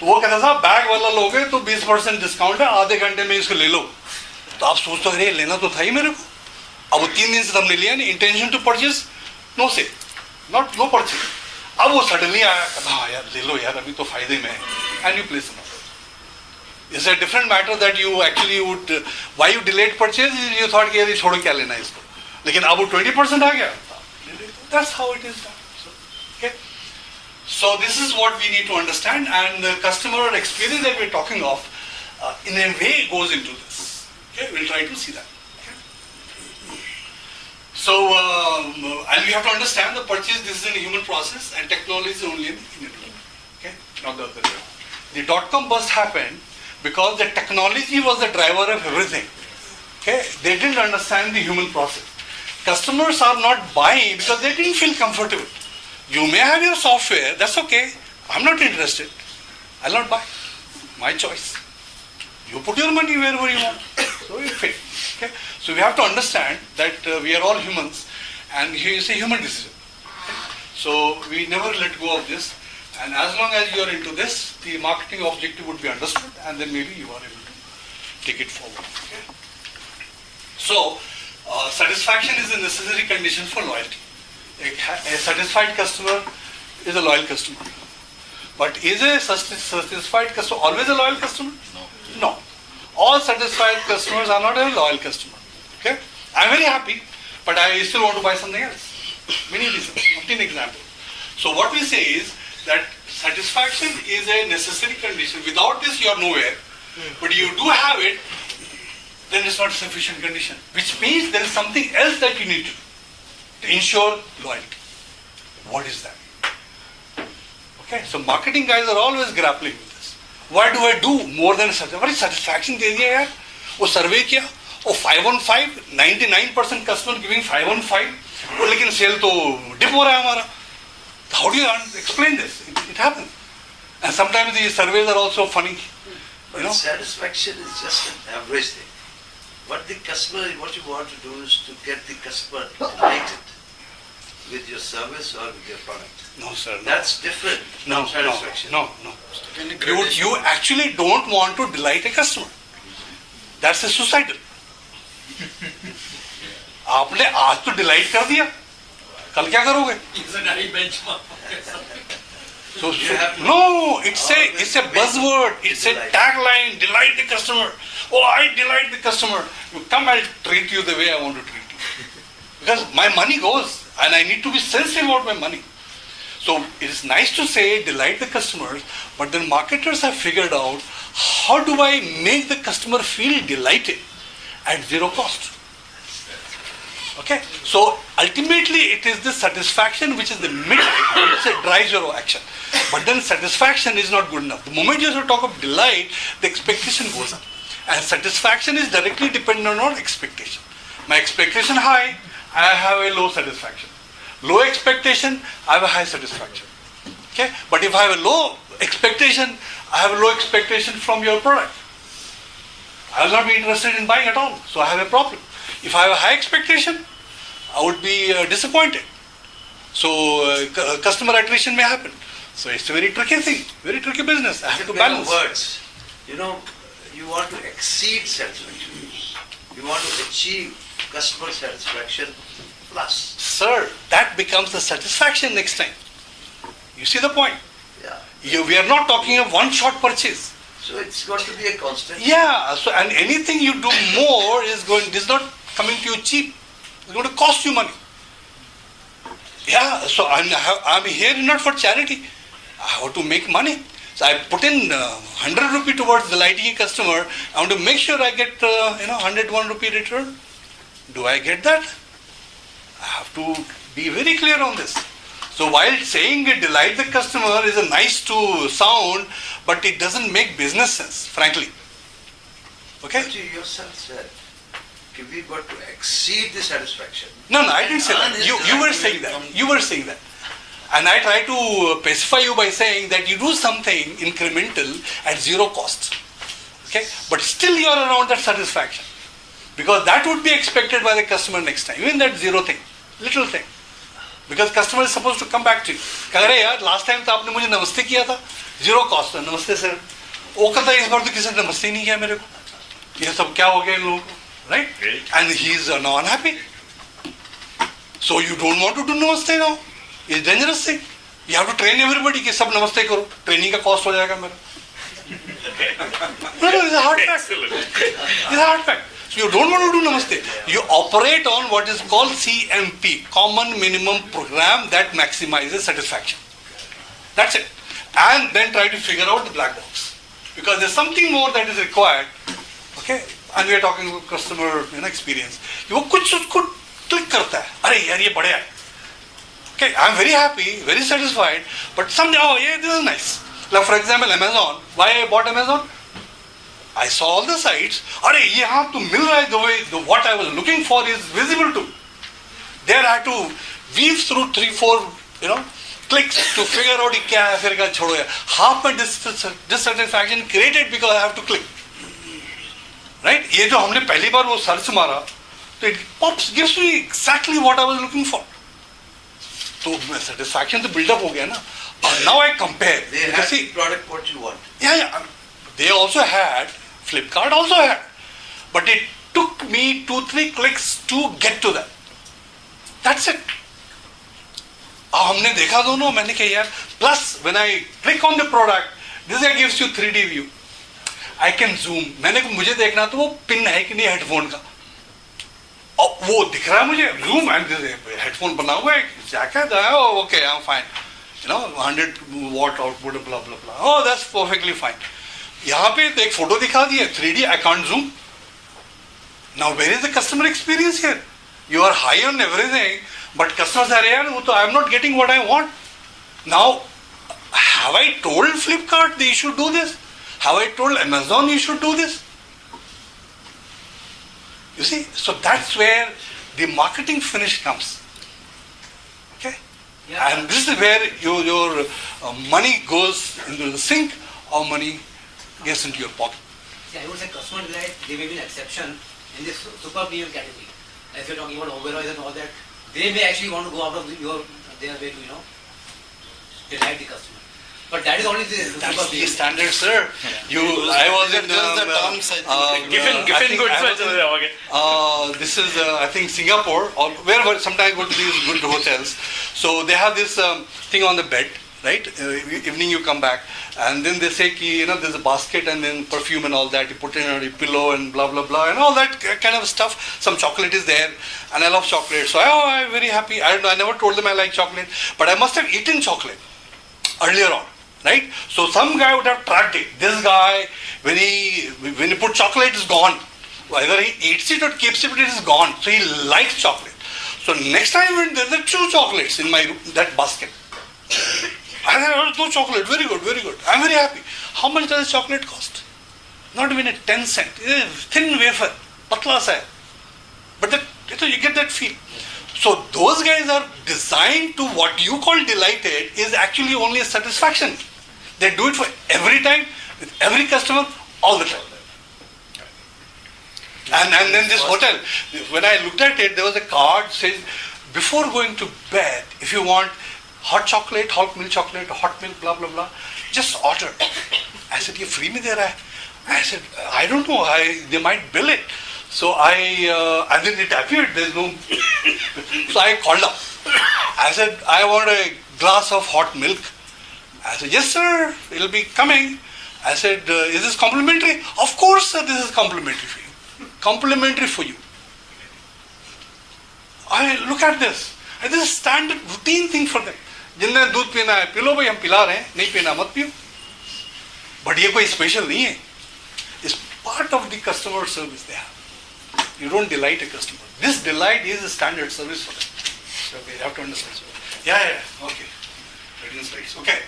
तो वो कहता था बैग वाला लोगे तो 20% डिस्काउंट है, आधे घंटे में इसको ले लो. तो आप सोचते हो अरे लेना तो था ही मेरे को. अब वो 3 दिन से हमने लिया नहीं, इंटेंशन टू परचेज, नो से, नॉट नो परचेज. अब वो सडनली आया, हाँ यार ले लो यार अभी तो फायदे में है, and you place. It's a different matter that you actually would, why you delayed purchase, you thought कि यार छोड़ो क्या लेना है इसको, लेकिन अब वो 20% आ गया. That's how it is done. So, okay. So this is what we need to understand, and the customer experience that we're talking of, in a way, goes into this. Okay, we'll try to see that. Okay. So, and we have to understand the purchase. This is a human process, and technology is only in it. Okay, not the other way. The dot-com bust happened because the technology was the driver of everything. Okay, they didn't understand the human process. Customers are not buying because they didn't feel comfortable. You may have your software, that's okay. I'm not interested. I'll not buy. My choice. You put your money wherever you want. So you fit. Okay? So we have to understand that we are all humans, and here is a human decision. Okay? So we never let go of this. And as long as you are into this, the marketing objective would be understood, and then maybe you are able to take it forward. Okay? So satisfaction is a necessary condition for loyalty. A satisfied customer is a loyal customer. But is a satisfied customer always a loyal customer? No. All satisfied customers are not a loyal customer. Okay? I'm very happy, but I still want to buy something else. Many reasons. 15 examples. So what we say is that satisfaction is a necessary condition. Without this, you are nowhere. But you do have it, then it's not a sufficient condition. Which means there is something else that you need to do to ensure loyalty. What is that? Okay, so marketing guys are always grappling with this. Why do I do more than satisfaction दे दिया यार? वो survey किया, वो 5 on 5, 99% customer giving 5 on 5, वो लेकिन sale तो dip हो रहा है हमारा. How do you explain this? It happens. And sometimes the surveys are also funny. But satisfaction is just an average thing. What the customer, what you want to do is to get the customer delighted with your service or with your product. No, sir. No. That's different from satisfaction. No. You actually don't want to delight a customer. That's a suicidal. आपने आज तो delight कर दिया, कल क्या करोगे? So, no, it's a buzzword, it's a tagline, delight the customer. Oh, I delight the customer. You come, I'll treat you the way I want to treat you. Because my money goes, and I need to be sensitive about my money. So it is nice to say delight the customers, but then marketers have figured out how do I make the customer feel delighted at zero cost. Okay, so ultimately it is the satisfaction which is the midlife which drives your action. But then satisfaction is not good enough. The moment you talk of delight, the expectation goes up. And satisfaction is directly dependent on expectation. My expectation high, I have a low satisfaction. Low expectation, I have a high satisfaction. Okay, but if I have a low expectation, I have a low expectation from your product. I will not be interested in buying at all. So I have a problem. If I have a high expectation, I would be disappointed. So customer attrition may happen. So it's a very tricky thing, very tricky business. I have to balance. Words. You know, you want to exceed satisfaction. You want to achieve customer satisfaction plus. Sir, that becomes the satisfaction next time. You see the point? Yeah. We are not talking of one-shot purchase. So it's got to be a constant. Yeah. So and anything you do more is not coming to you cheap. It's going to cost you money. Yeah. So I'm here not for charity. I have to make money. So I put in 100 rupee towards delighting a customer. I want to make sure I get 101 rupee return. Do I get that? I have to be very clear on this. So while saying delight the customer is a nice to sound, but it doesn't make business sense, frankly. Okay? But you yourself said, we've got to exceed the satisfaction. No, I didn't say that. You were saying that. You were saying that. And I try to pacify you by saying that you do something incremental at zero cost. Okay? But still you are around that satisfaction. Because that would be expected by the customer next time. Even that zero thing. Little thing. Because customer is supposed to come back to you. कह रहे यार last time तो आपने मुझे नमस्ते किया था, zero cost था, नमस्ते sir. वो कहता है इस बार तो किसी ने नमस्ते नहीं किया मेरे को. ये सब क्या हो गया इन लोगों को, right? And he is now unhappy. So you don't want to do namaste now. It's dangerous thing. You have to train everybody कि सब नमस्ते करो. Training का cost हो जाएगा मेरा. No, it's a hard fact. It's a hard fact. So you don't want to do namaste. You operate on what is called CMP, Common Minimum Program that maximizes satisfaction. That's it. And then try to figure out the black box. Because there's something more that is required. Okay? And we are talking about customer experience. वो कुछ उसको click करता है. अरे यार ये बढ़िया है. Okay, I'm very happy, very satisfied, but someday, oh yeah, this is nice. Like for example, Amazon. Why I bought Amazon? I saw all the sites. अरे यहाँ तो मिल रहा है the way what I was looking for is visible too. There I had to weave through 3-4 clicks to figure out क्या है फिर क्या छोड़ो यार. Half my dissatisfaction created because I have to click. Right? ये जो हमने पहली बार वो सर्च मारा, तो it pops gives me exactly what I was looking for. तो satisfaction तो build up हो गया ना. Now I compare. They had the product what you want. Yeah. They also had, Flipkart also had. But it took me 2-3 clicks to get to that. That's it. हमने देखा दोनों, मैंने कहा यार, plus when I click on the product, this guy gives you 3D view. I can zoom. मुझे देखना तो वो पिन है कि नहीं हेडफोन का. वो दिख रहा है मुझे, zoom and हेडफोन बना हुआ है, जैकेट है, okay, I'm fine. 100 watt output, blah blah blah. Oh, that's perfectly fine. यहाँ पे तो एक फोटो दिखा दी है 3D, I can't zoom. Now where is the customer experience here? You are high on everything, but customers are here, I'm not getting what I want. Now, have I told Flipkart they should do this? Have I told Amazon you should do this? You see, so that's where the marketing finish comes. Okay? Yeah. And this is where your money goes into the sink or money gets into your pocket. See, I would say customer delight, they may be an exception in this super premium category. If you're talking about Oberoi and all that, they may actually want to go out of their way to, delight the customer. But that is only the That's super the premium. standard, sir. I was in this is I think Singapore or wherever. Sometimes go to these good hotels. So they have this thing on the bed, right? Evening you come back, and then they say ki, there's a basket and then perfume and all that. You put it on your pillow and blah blah blah and all that kind of stuff. Some chocolate is there, and I love chocolate. So I'm very happy. I never told them I like chocolate, but I must have eaten chocolate earlier on. Right? So some guy would have tracked it. This guy, when he put chocolate, it's gone. Either he eats it or keeps it, but it is gone. So he likes chocolate. So next time when there are 2 chocolates in that basket. I said, 2 chocolate, very good, very good. I'm very happy. How much does chocolate cost? Not even a 10 cent. It is thin wafer, patla sa hai. But you get that feel. So those guys are designed to what you call delighted is actually only a satisfaction. They do it for every time, with every customer, all the time. And then this hotel, when I looked at it, there was a card says, before going to bed, if you want hot chocolate, hot milk chocolate, hot milk, blah blah blah, just order. I said, "Ye free mein de raha hai?" I said, "I don't know. They might bill it." So and then it appeared. There's no. So I called up. I said, "I want a glass of hot milk." I said, "Yes, sir. It'll be coming." I said, "Is this complimentary?" "Of course, sir. This is complimentary for you. Complimentary for you." I look at this. And this is a standard routine thing for them. जिनने दूध पीना है P low भाई हम पिला रहे हैं नहीं पीना मत पियो बट ये कोई स्पेशल नहीं है It's part of the customer service they have. You don't delight a customer. This delight is a standard service for them. So okay, you have to understand. Yeah, okay. Okay.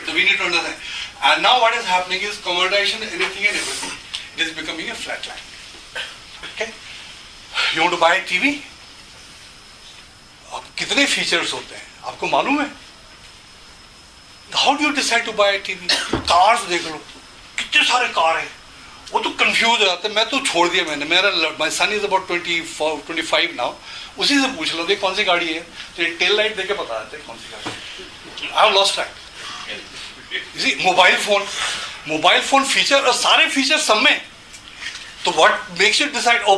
So we need to understand. And now what is happening is commoditization, anything and everything. It is becoming a flat line. Okay. You want to buy a TV? कितने features होते हैं आपको मालूम है how do you decide to buy TV cars देख लो कितने सारे कार हैं वो तो कंफ्यूज हो जाते हैं मैं तो छोड़ दिया मैंने मेरा my son is about 25 now उसी से पूछ लो देख कौन सी गाड़ी है तो ये टेल लाइट देके बता देते कौन सी गाड़ी I have lost track mobile phone feature और सारे फीचर सब में तो what makes you decide oh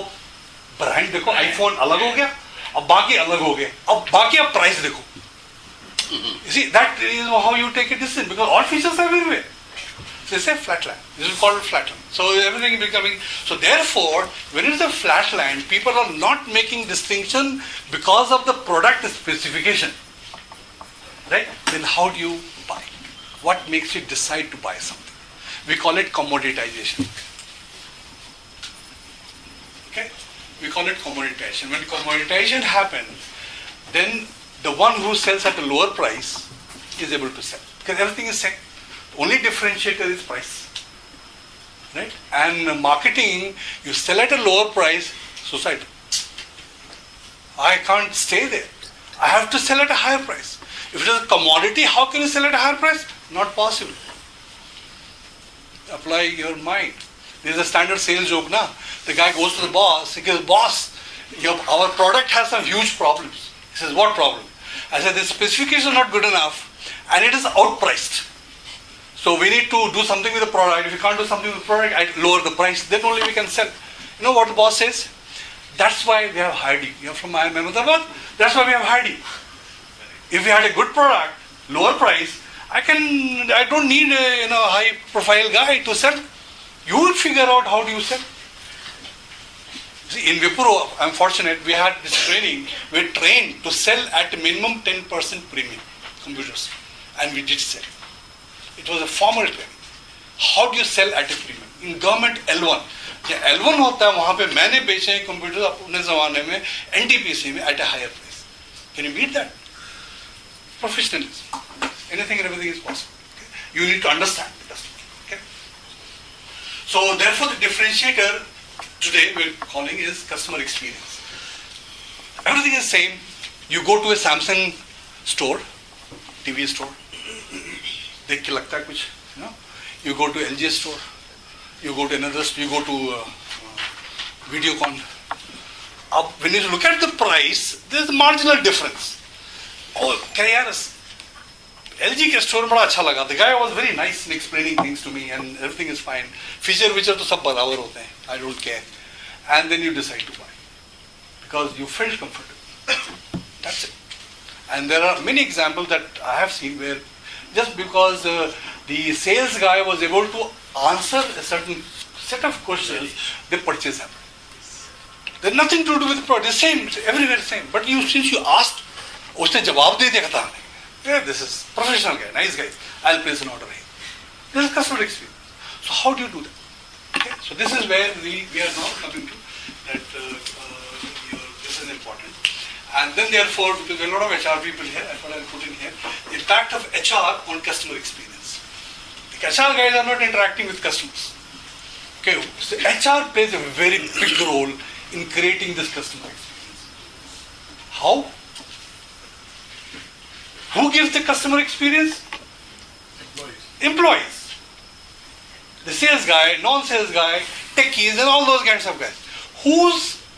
brand देखो आईफोन अलग हो गया अब बाकी अलग हो गए अब बाकी अब प्राइस देखो you see that is how you take a decision because all features are everywhere so it's a flat line this is called flat line so everything is becoming so therefore when it is a flat line people are not making distinction because of the product specification right then how do you buy what makes you decide to buy something. We call it commoditization. Okay? We call it commoditization. When commoditization happens, then the one who sells at a lower price is able to sell. Because everything is same. Only differentiator is price. Right? And marketing, you sell at a lower price, society. I can't stay there. I have to sell at a higher price. If it is a commodity, how can you sell at a higher price? Not possible. Apply your mind. This is a standard sales joke, na? The guy goes to the boss, he goes, boss, our product has some huge problems. He says, what problem? I said, the specification is not good enough and it is outpriced. So we need to do something with the product. If you can't do something with the product, I lower the price, then only we can sell. You know what the boss says? That's why we have hired you. You're from Ahmedabad. That's why we have hired you. If we had a good product, lower price, I don't need a high profile guy to sell. You will figure out how do you sell. See, in Wipro, I'm fortunate, we had this training. We were trained to sell at a minimum 10% premium computers. And we did sell. It was a formal training. How do you sell at a premium? In government L1. जहाँ L1 होता है वहाँ पे मैंने बेचे हैं computer अपने ज़माने में NTPC में at a higher price. Can you beat that? Professionalism. Anything and everything is possible. Okay? You need to understand the customer. Okay? So therefore the differentiator today we're calling is customer experience. Everything is same. You go to a Samsung store, TV store, देख के लगता है कुछ, you go to LG store, you go to another store, you go to Videocon. When you look at the price, there is a marginal difference. Oh, LG के store बड़ा अच्छा लगा. The guy was very nice in explaining things to me and everything is fine. Feature तो सब बराबर होते हैं. I don't care. And then you decide to buy because you felt comfortable. That's it. And there are many examples that I have seen where just because the sales guy was able to answer a certain set of questions, the purchase happened. There's nothing to do with the product. The same, everywhere same. But since you asked, उसने जवाब दे दिया था. Yeah, this is professional guy, nice guy. I'll place an order here. This is customer experience. So how do you do that? Okay? So this is where we are now coming to that this is important. And then therefore, because there are a lot of HR people here, that's what I'll put in here, the impact of HR on customer experience. The HR guys are not interacting with customers. Okay, so HR plays a very big role in creating this customer experience. How? Who gives the customer experience? Employees. The sales guy, non-sales guy, techies, and all those kinds of guys.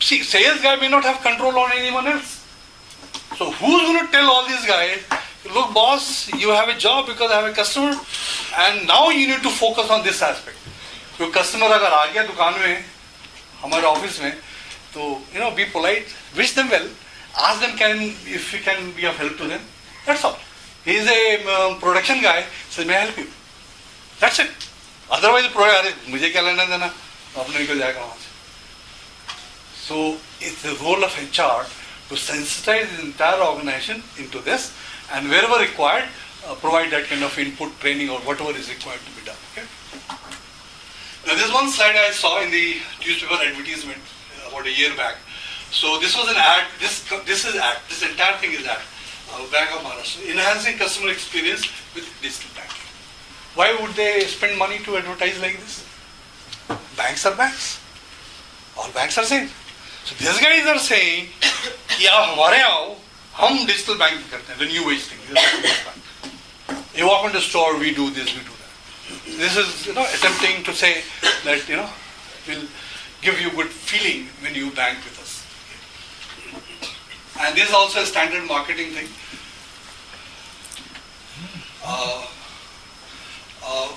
Sales guy may not have control on anyone else. So who's going to tell all these guys, look boss, you have a job because I have a customer and now you need to focus on this aspect. So customer अगर आ गया दुकान में, हमारे office में, तो be polite, wish them well, ask them if you can be of help to them. That's all. He is a production guy, says may I help you? That's it. Otherwise, मुझे क्या लेना देना, अपने निकल जाएगा वहाँ से. So it's the role of HR to sensitize the entire organization into this and wherever required, provide that kind of input, training or whatever is required to be done. Okay? Now this one slide I saw in the newspaper advertisement about a year back. So this was an ad, this is ad, this entire thing is ad. Bank of Maharashtra, enhancing customer experience with digital banking. Why would they spend money to advertise like this? Banks are banks. All banks are same. So these guys are saying, कि आप हमारे आओ, हम digital banking करते हैं, the new age thing. You walk into the store, we do this, we do that. This is, attempting to say that, we'll give you good feeling when you bank with us. And this is also a standard marketing thing.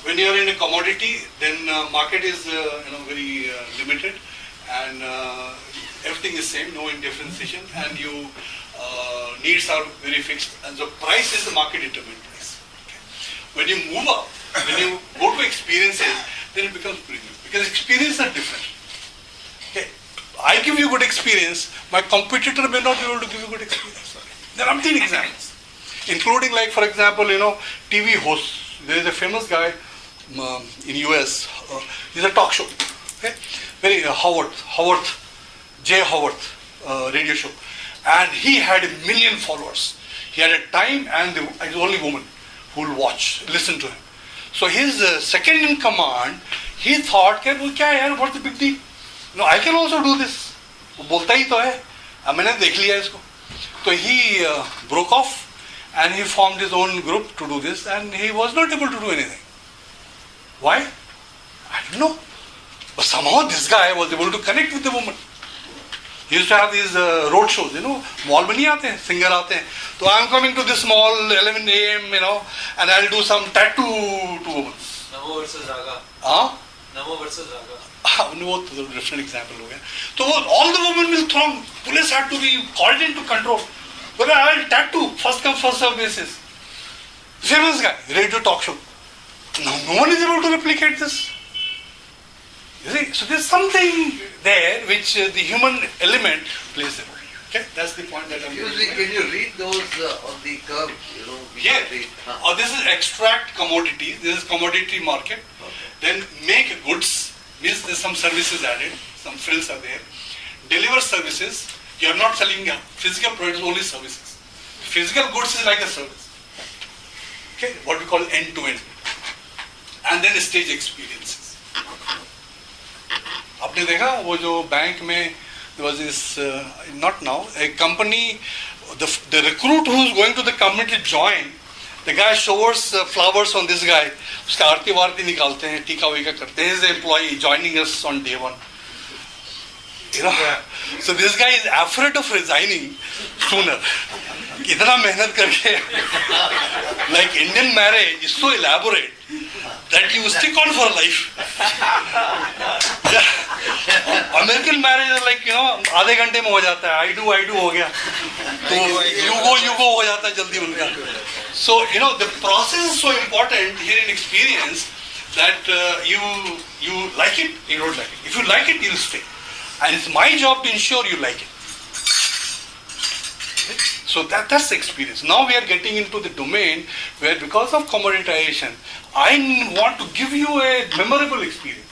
When you are in a commodity, then market is very limited, and everything is same, no indifferentiation, and you needs are very fixed, and the price is the market determined price. Okay. When you move up, when you go to experiences, then it becomes premium because experiences are different. Okay. I give you good experience, my competitor may not be able to give you good experience. There are many examples, including like for example, TV hosts. There is a famous guy in US. He's a talk show. Okay, very Howard, Jay Howard radio show, and he had 1 million followers. He had a time, and the only woman who will watch, listen to him. So his second in command, he thought, "क्या वो क्या है यार? What's the big deal? No, I can also do this." वो बोलता ही तो है. अब मैंने देख लिया इसको. So he broke off and he formed his own group to do this, and he was not able to do anything. Why? I don't know. But somehow this guy was able to connect with the woman. He used to have these road shows, mall में नहीं आते हैं, singer आते हैं. So I'm coming to this mall 11 a.m. And I'll do some tattoo to women. Namo versus Raga. हाँ? Namo versus Raga. वो तो different example हो गया. So all the women will throng. Police had to be called into control. But I'll tattoo, first come first serve basis. Famous guy, radio talk show. No one is able to replicate this. You see, so there's something there which the human element plays a role. Okay, that's the point that I'm Usually, making. can you read those on the curve? We Yeah. can read. This is extract commodities. This is commodity market. Then make goods, means there's some services added, some frills are there. Deliver services. You are not selling physical products, only services. Physical goods is like a service. Okay, what we call end-to-end. And then stage experiences. आपने देखा वो जो bank में there was this not now a company, the recruit who is going to the company to join, the guy showers flowers on this guy, उसका आरती वारती निकालते हैं, टीका वीका करते हैं, his employee joining us on day one. So this guy is afraid of resigning sooner. इतना मेहनत करके, like Indian marriage is so elaborate that you stick on for life. American marriage is like, आधे घंटे में हो जाता है. I do हो गया. तो you go हो जाता है जल्दी उनका. So, the process is so important here in experience that you like it, you don't like it. If you like it, you'll stay. And it's my job to ensure you like it. So that's the experience. Now we are getting into the domain where because of commoditization, I want to give you a memorable experience.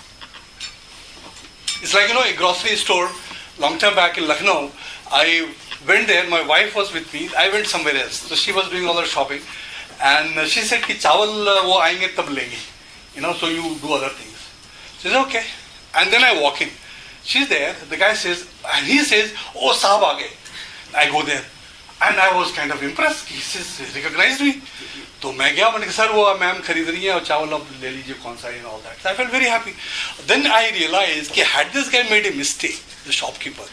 It's like, a grocery store, long time back in Lucknow, I went there, my wife was with me, I went somewhere else. So she was doing all her shopping. And she said, ki chawal wo aayenge tab lenge. So you do other things. She said, okay. And then I walk in. She's there, the guy says, and he says, oh, sahab aa gaye. I go there. And I was kind of impressed. He says, he recognized me. So मैं गया, मैंने कहा sir वो ma'am खरीद रही है और चावल अब ले लीजिए कौन सा and all that. So I felt very happy. Then I realized कि had this guy made a mistake, the shopkeeper,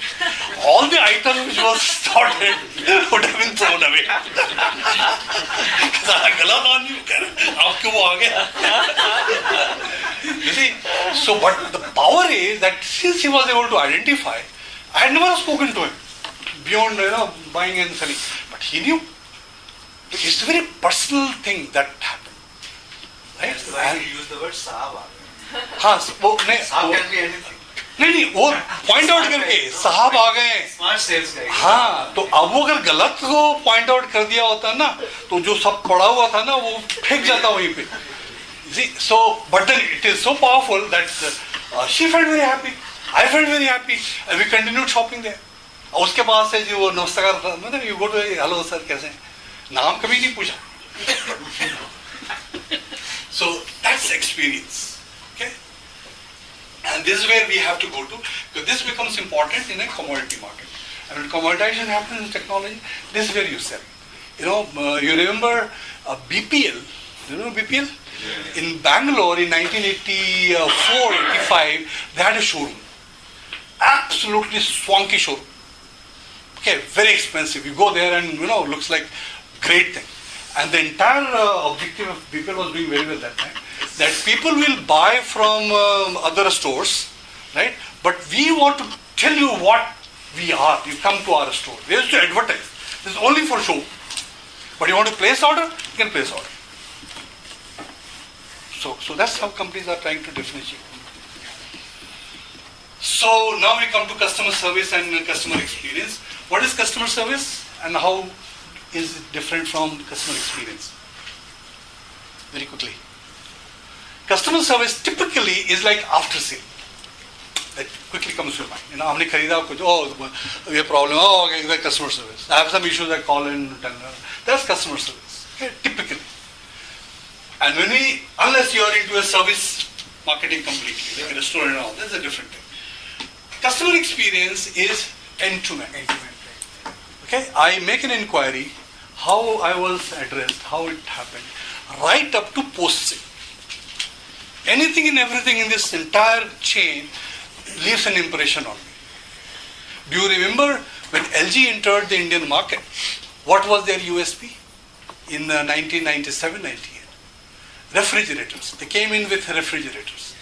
all the items which was started would have been thrown away. गलत आदमी कह रहा आपके वो आ गया. You see, so but the power is that since he was able to identify, I had never spoken to him beyond buying and selling, but he knew. It's a very personal thing that happened, right? That's why you use the word Sahab. हाँ वो नहीं Sahab can be anything. नहीं वो point out करके साहब आ गए. Smart sales guy. हाँ तो अब वो अगर गलत को पॉइंट आउट कर दिया होता ना तो जो सब पड़ा हुआ था ना वो फेंक जाता वहीं पे. See, so but then it is so powerful that she felt very happy, I felt very happy, and we continued shopping there. और उसके बाद से जो वो नमस्कार मतलब you go to hello sir कैसे हैं नाम कभी नहीं पूछा. So that's experience, okay? And this is where we have to go to, because this becomes important in a commodity market. And when commoditization happens in technology, this is where you sell. You remember BPL? You know BPL? In Bangalore in 1984-85, they had a showroom. Absolutely swanky showroom. Okay, very expensive. You go there and looks like great thing. And the entire objective of BPL was doing very well that time. That people will buy from other stores, right? But we want to tell you what we are. You come to our store. We used to advertise. This is only for show. But you want to place order? You can place order. So that's how companies are trying to differentiate. So now we come to customer service and customer experience. What is customer service and how is it different from customer experience? Very quickly. Customer service typically is like after sale. That quickly comes to your mind. हमने खरीदा कुछ, oh, ये problem, oh, okay, the customer service. I have some issues, I call in, that's customer service, okay, typically. And unless you are into a service marketing completely, like a restaurant and all, that's a different thing. Customer experience is end-to-end. Okay, I make an inquiry, how I was addressed, how it happened, right up to post-sale. Anything and everything in this entire chain leaves an impression on me. Do you remember when LG entered the Indian market? What was their USP in 1997-98? Refrigerators. They came in with refrigerators.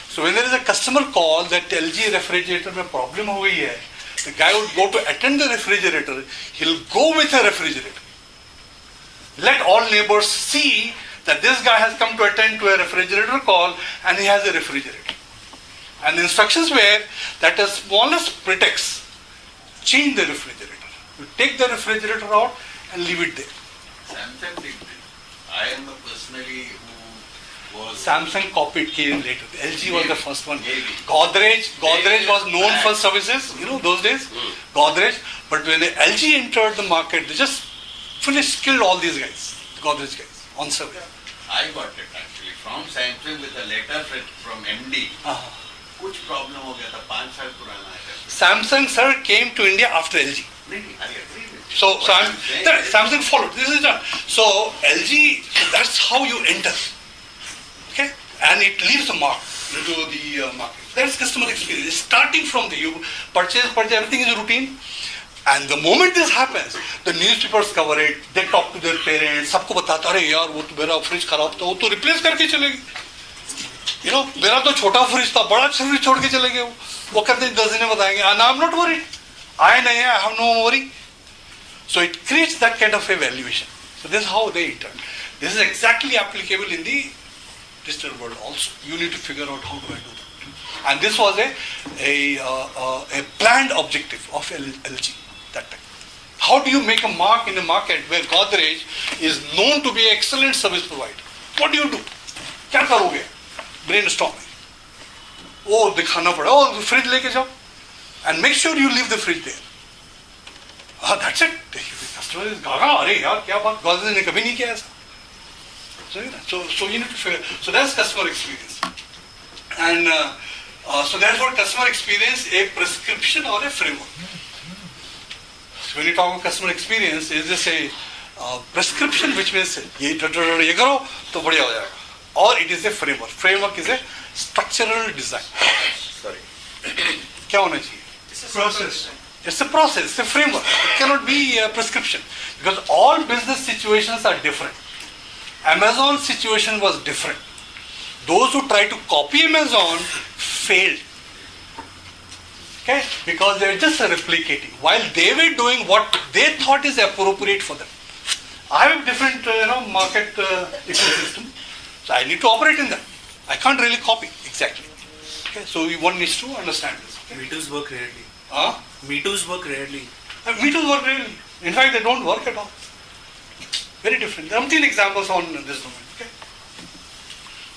So when there is a customer call that LG refrigerator में problem हो गई है, the guy would go to attend the refrigerator, he'll go with a refrigerator. Let all neighbors see that this guy has come to attend to a refrigerator call and he has a refrigerator. And the instructions were that the smallest pretext, change the refrigerator. You take the refrigerator out and leave it there. Samsung did it. I am personally who was... Samsung copied came later. LG was the first one. Maybe. Godrej was known for services, those days. Godrej. But when LG entered the market, they just killed all these guys, Godrej guys, on service. I got it actually from Samsung with a letter from MD. कुछ problem हो गया था 5 साल पुराना है. Samsung sir came to India after LG. I agree with you. So Samsung followed. This is done. So LG, that's how you enter. Okay, and it leaves a mark into the market. That's customer experience. Starting from the you purchase, everything is routine. And the moment this happens, the newspapers cover it. They talk to their parents. सबको बताता अरे यार वो तो मेरा fridge खराब था वो तो रिप्लेस करके चलेगी. मेरा तो छोटा फ्रिज था बड़ा फ्रिज छोड़ के चले गए वो कहते 10 दिन बताएंगे and I'm not worried. I have no worry. So it creates that kind of evaluation. So this is how they enter. This is exactly applicable in the digital world also. You need to figure out how do I do that. And this was a planned objective of LG that time. How do you make a mark in a market where Godrej is known to be an excellent service provider? What do you do? क्या करोगे? Brainstorming. वो दिखाना पड़ा ओ fridge लेके जाओ and make sure you leave the fridge there. That's it. The customer is gaga. अरे यार क्या बात Godrej ने कभी नहीं किया ऐसा. So you need to figure. So that's customer experience. And so therefore customer experience a prescription or a framework. So when you talk about customer experience, is this a prescription which means ये करो तो बढ़िया हो जाएगा. Or it is a framework. Framework is a structural design. Sorry. क्या होना चाहिए? It's a process. It's a process, it's a framework. It cannot be a prescription. Because all business situations are different. Amazon's situation was different. Those who tried to copy Amazon failed. Okay? Because they were just replicating. While they were doing what they thought is appropriate for them. I have a different market ecosystem. So I need to operate in that. I can't really copy exactly. Okay? So one needs to understand this. Okay? Me too's work rarely. Huh? Me too's work rarely. Me too's work rarely. In fact, they don't work at all. Very different. There are many examples on this domain. Okay?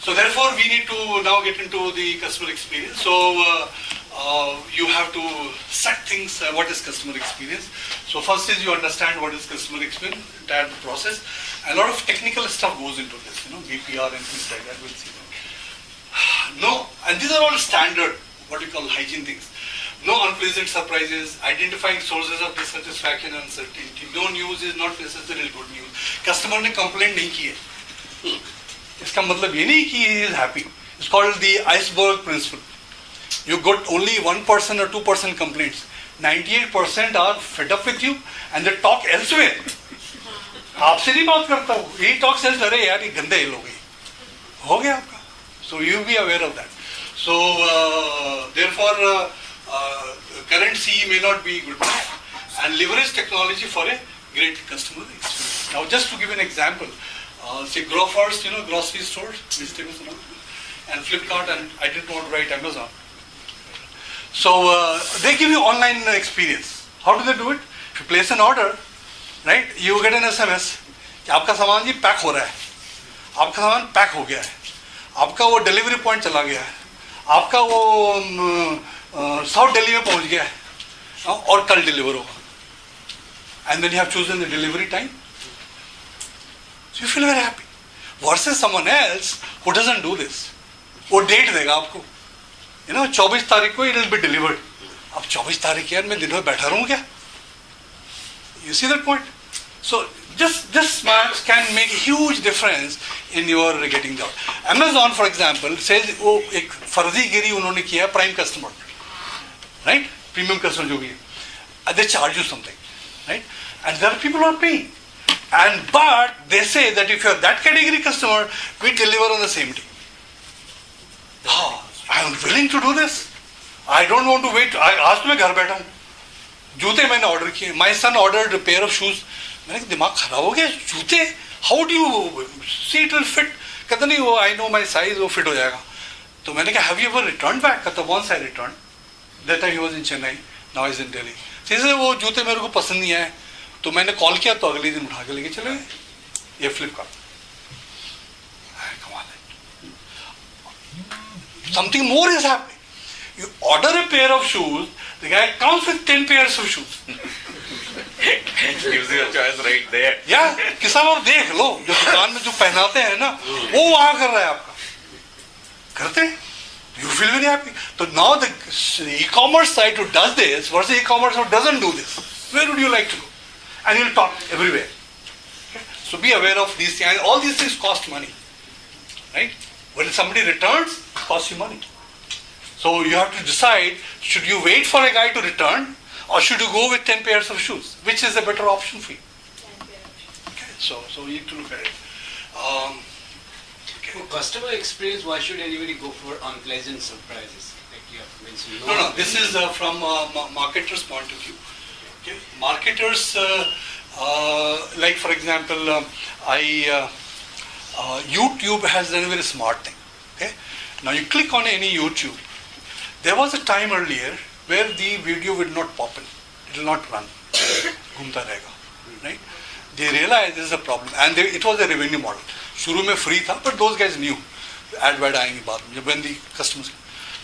So therefore, we need to now get into the customer experience. So you have to set things. What is customer experience? So first is you understand what is customer experience, entire process. A lot of technical stuff goes into this. BPR and things like that. We'll see that. No, and these are all standard, what we call hygiene things. No unpleasant surprises, identifying sources of dissatisfaction and uncertainty. No news is not necessarily good news. Customer ने complaint नहीं की है. इसका मतलब ये नहीं कि he is happy. It's called the iceberg principle. You got only 1% or 2% complaints. 98% are fed up with you and they talk elsewhere. आपसे नहीं बात करता हूँ. He talks elsewhere. अरे यार ये गंदे लोग हैं. हो गया आपका. So you be aware of that. So therefore. Current CE may not be good and leverage technology for a great customer experience. Now just to give an example, say Grofers, grocery stores, vegetables and Flipkart, and I didn't want to write Amazon. So they give you online experience. How do they do it? If you place an order, right, you get an SMS कि आपका सामान जी pack हो रहा है. आपका सामान pack हो गया है. आपका वो डिलीवरी पॉइंट चला गया है, आपका वो साउथ दिल्ली में पहुंच गया है, और कल डिलीवर होगा, and then you have chosen the delivery time, so you feel very happy versus someone else who doesn't do this. वो डेट देगा आपको, 24 तारीख को इट विल बी डिलीवर्ड. अब 24 तारीख यार मैं दिन भर बैठा रहूं क्या? You see that point? So just this much can make a huge difference in your getting the. Amazon, for example, says वो एक फर्जीगिरी उन्होंने किया prime customer, right? Premium customer जो भी है, they charge you something, right? And there are people who are paying, and but they say that if you are that category customer, we deliver on the same day. I am willing to do this. I don't want to wait. आज तो मैं घर बैठा हूँ, जूते मैंने order किए. My son ordered pair of shoes. मैंने कहा दिमाग खराब हो गया, जूते how do you see it will fit? कहता नहीं वो आई नो माई साइज, वो फिट हो जाएगा. तो मैंने कहा have you ever return back? कहता once I return, that time he was in Chennai, now is in Delhi. जैसे वो जूते मेरे को पसंद नहीं आए, तो मैंने कॉल किया तो अगले दिन उठा के लेके चले गए. ये Flipkart. Something more is happening. You order a pair of shoes, the guy comes with 10 pairs of shoes. Gives you a choice right there. या किसा और देख लो, जो दुकान में जो पहनाते हैं ना, वो वहां कर रहा है आपका. करते हैं, you feel very happy. So now the e-commerce site who does this versus e-commerce who doesn't do this, where would you like to go? And you'll talk everywhere. Okay? So be aware of these things. All these things cost money, right? When somebody returns, it costs you money. So you have to decide, should you wait for a guy to return or should you go with 10 pairs of shoes? Which is a better option for you? Okay, so you need to look at it. For customer experience, why should anybody go for unpleasant surprises? Like you have mentioned. No, this is from a marketer's point of view. Okay? Marketers, like for example, YouTube has done a very smart thing. Okay? Now you click on any YouTube. There was a time earlier where the video will not pop in. It will not run. घूमता रहेगा. Right? They realized this is a problem, and it was a revenue model. शुरू में free था, but those guys knew ad आएंगे बाद में when the customers.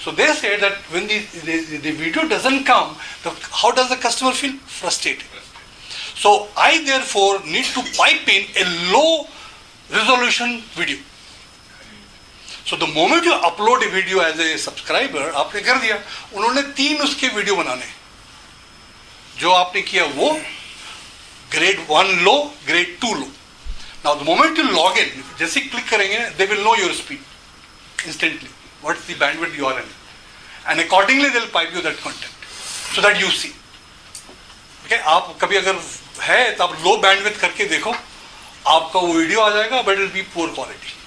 So they said that when the video doesn't come, how does the customer feel? Frustrated. So I therefore need to pipe in a low resolution video. So the moment you upload a video as a subscriber, आपने कर दिया, उन्होंने 3 उसके video बनाने, जो आपने किया वो grade 1 low, grade 2 low. Now the moment you log in, जैसे क्लिक करेंगे, they will know your speed instantly. What's the bandwidth you are in, and accordingly they'll pipe you that content so that you see. Okay, आप कभी अगर है तो आप low bandwidth करके देखो, आपका वो वीडियो आ जाएगा, but it will be poor quality.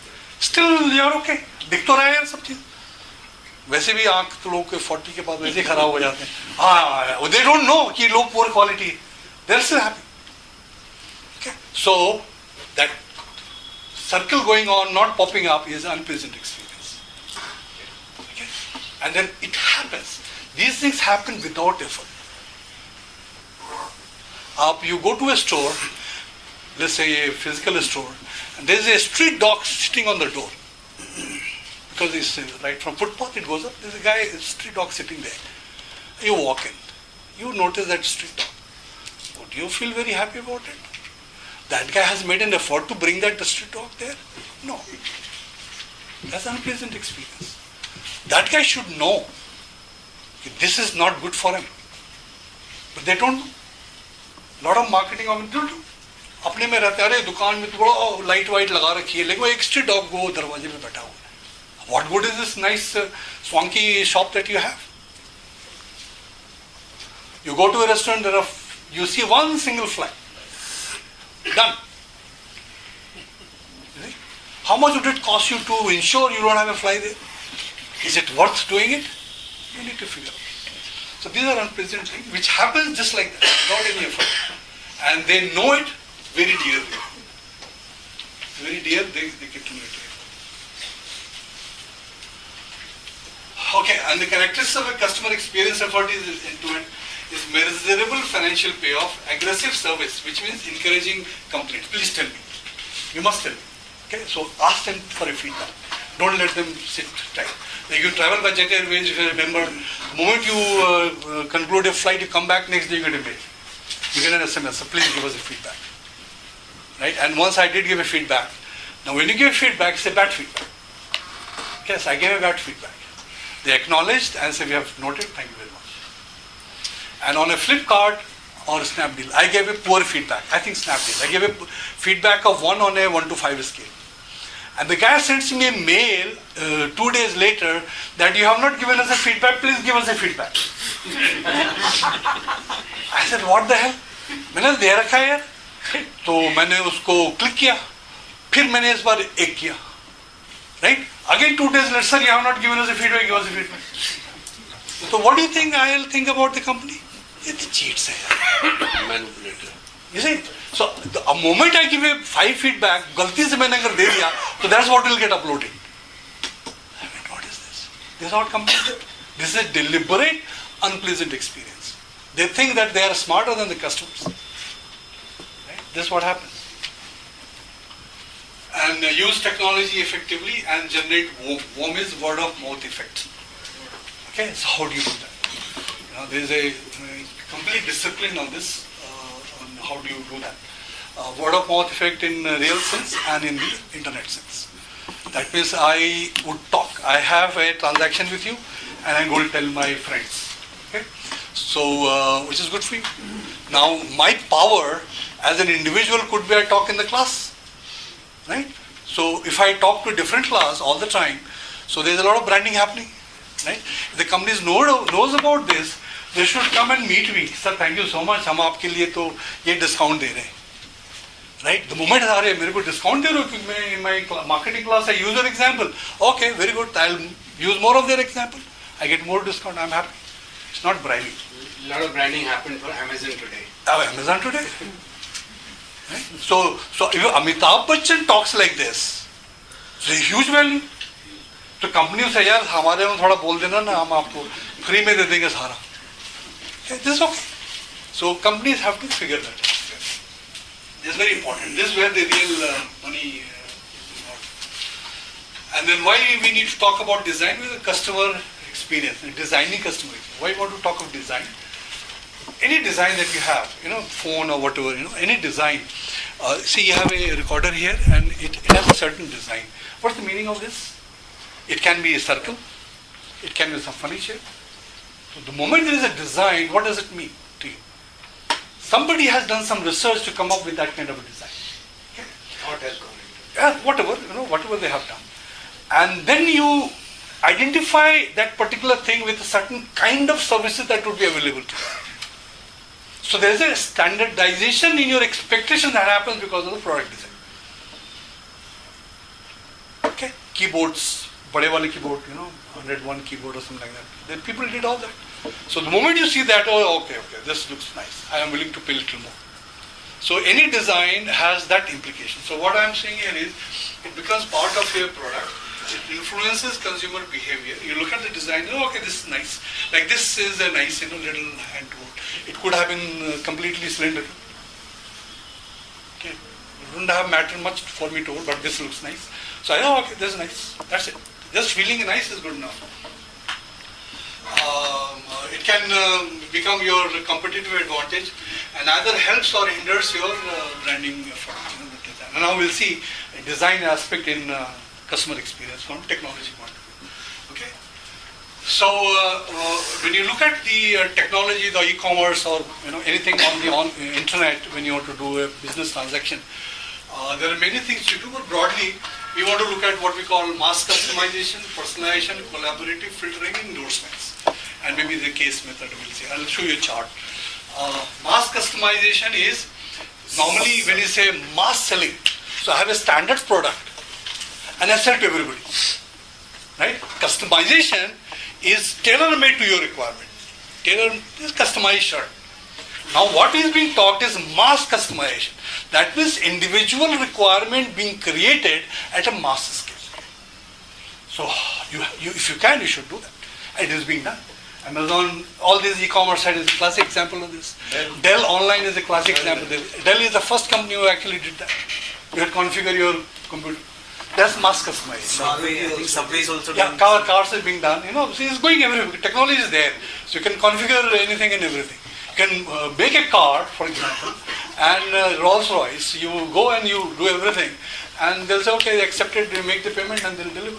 Still you are okay. दिख तो रहा है यार सब चीज. वैसे भी आंख तो लोगों के 40 के बाद वैसे खराब हो जाते हैं. हाँ, they don't know कि low poor quality. They're still happy. Okay, so that circle going on, not popping up, is an unpleasant experience. Okay, and then it happens. These things happen without effort. You go to a store, let's say a physical store, and there's a street dog sitting on the door. Because it's right from footpath, it goes up, there's a guy, a street dog sitting there. You walk in, you notice that street dog. Would you feel very happy about it? That guy has made an effort to bring that street dog there? No. That's an unpleasant experience. That guy should know that this is not good for him. But they don't do. Lot of marketing of don't do. अपने में रहते, अरे दुकान में तो बड़ा light white लगा रखी है, लेकिन वो एक स्ट्रीट डॉग वो दरवाजे पे बैठा हुआ है. What good is this nice swanky shop that you have? You go to a restaurant, you see one single fly. Done. How much would it cost you to ensure you don't have a fly there? Is it worth doing it? You need to figure out. So these are unpleasant things which happens just like that, without any effort. And they know it very dearly. Very dear, they get to know it. Okay, and the characteristics of a customer experience effort is end-to-end, is measurable financial payoff, aggressive service, which means encouraging complaints. Please tell me. You must tell me. Okay, so ask them for a feedback. Don't let them sit tight. Like you travel by Jet Airways, if you remember, the moment you conclude a flight, you come back next day, you get a mail. You get an SMS, so please give us a feedback. Right? And once I did give a feedback. Now when you give feedback, it's a bad feedback. Yes, I gave a bad feedback. They acknowledged and said, we have noted, thank you very much. And on a Flipkart or Snapdeal, I gave a poor feedback. I think Snapdeal. I gave a feedback of 1 on a 1 to 5 scale. And the guy sends me a mail 2 days later that you have not given us a feedback, please give us a feedback. I said, what the hell? मैंने दे रखा है यार. तो मैंने उसको click किया. फिर मैंने इस बार एक किया. Right? Again 2 days later, sir, you have not given us a feedback, give us a feedback. So what do you think I'll think about the company? It's cheats hai. Manipulator. You see? So the moment I give a 5 feedback, गलती से मैंने अगर दे दिया, so that's what will get uploaded. I mean, what is this? This is not company. This is a deliberate, unpleasant experience. They think that they are smarter than the customers. Right? This is what happens. And use technology effectively and generate WOM is word of mouth effect. Okay, so how do you do that? There is a complete discipline on this, on how do you do that. Word of mouth effect in real sense and in the internet sense. That means I would talk. I have a transaction with you and I'm going to tell my friends. Okay, so which is good for you. Now my power as an individual could be I talk in the class. Right? So if I talk to a different class all the time, so there's a lot of branding happening. Right? If the companies knows about this, they should come and meet me. Sir, thank you so much. हम आपके लिए तो ये discount दे रहे हैं. Right? The moment अरे मेरे को discount दे रहे हो क्योंकि मैं in my marketing class I use your example. Okay, very good. I'll use more of their example. I get more discount. I'm happy. It's not bribing. A lot of branding happened for Amazon today. Amazon today. Right? So if Amitabh Bachchan talks like this, it's a huge value. तो company से यार हमारे में थोड़ा बोल देना ना हम आपको फ्री में दे देंगे सारा. This is okay. So companies have to figure that out. This is very important. This is where the real money is not. And then why we need to talk about design with the customer experience, designing customer experience. Why you want to talk of design? Any design that you have, phone or whatever, any design. See, you have a recorder here and it has a certain design. What's the meaning of this? It can be a circle. It can be some furniture. So the moment there is a design, what does it mean to you? Somebody has done some research to come up with that kind of a design. Okay? Hotel calling. Yeah, whatever they have done. And then you identify that particular thing with a certain kind of services that would be available to you. So there is a standardization in your expectation that happens because of the product design. Okay, keyboards, bade wale keyboard, 101 keyboard or something like that. Then people did all that. So the moment you see that, okay, this looks nice. I am willing to pay a little more. So any design has that implication. So what I am saying here is, it becomes part of your product. It influences consumer behavior. You look at the design, okay, this is nice. Like this is a nice, little hand tool. It could have been completely cylindrical. Okay, it wouldn't have mattered much for me to hold, but this looks nice. So okay, this is nice. That's it. Just feeling nice is good enough. It can become your competitive advantage and either helps or hinders your branding effort. And now we'll see a design aspect in customer experience from technology point of view. Okay. So when you look at the technology, the e-commerce or anything on the internet, when you want to do a business transaction, there are many things to do, but broadly we want to look at what we call mass customization, personalization, collaborative filtering, endorsements, and maybe the case method we'll see. I'll show you a chart. Mass customization is normally when you say mass selling, so I have a standard product and I sell to everybody. Right? Customization is tailor-made to your requirement. Is customized shirt. Now what is being talked is mass customization. That means individual requirement being created at a mass scale. So if you can, you should do that. And it is being done. Amazon, all these e-commerce sites is a classic example of this. Dell Online is a classic example. Dell is the first company who actually did that. You had configure your computer. That's mass customization. Subway, I think Subway is also Yeah, doing cars are being done. See, it's going everywhere. Technology is there, so you can configure anything and everything. You can make a car, for example, and Rolls Royce. You go and you do everything, and they'll say, okay, they accepted. You make the payment, and they'll deliver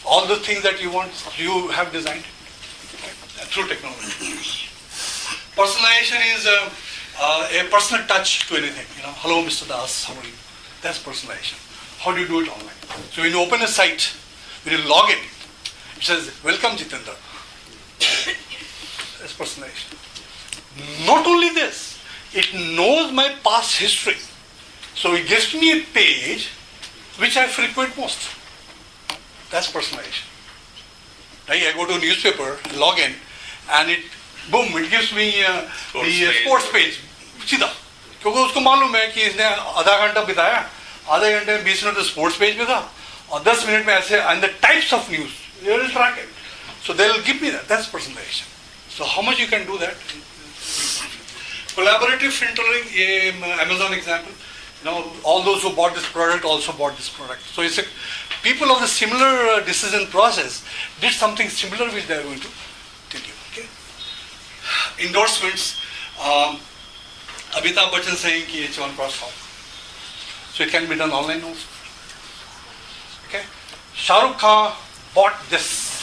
all the things that you want. You have designed through technology. Personalization is a personal touch to anything. Hello, Mr. Das, how are you? That's personalization. How do you do it online? So when you open a site, when you log in, it says, welcome Jitendra. That's personalization. Not only this, it knows my past history. So it gives me a page which I frequent most. That's personalization. Right? I go to a newspaper, log in, and it gives me the sports page. सीधा क्योंकि उसको मालूम है कि इसने आधा घंटा बिताया, आधे घंटे में 20 मिनट स्पोर्ट्स पेज पे था और 10 मिनट में ऐसे and the types of news they will track it, so they will give me that. That's personalization. So how much you can do that? Collaborative filtering, Amazon example, all those who bought this product also bought this product. So it's people of the similar decision process did something similar which they are going to tell you. Okay? Endorsements. Amitabh Bachchan saying ki it's one cross. So it can be done online also. Okay? Shah Rukh Khan bought this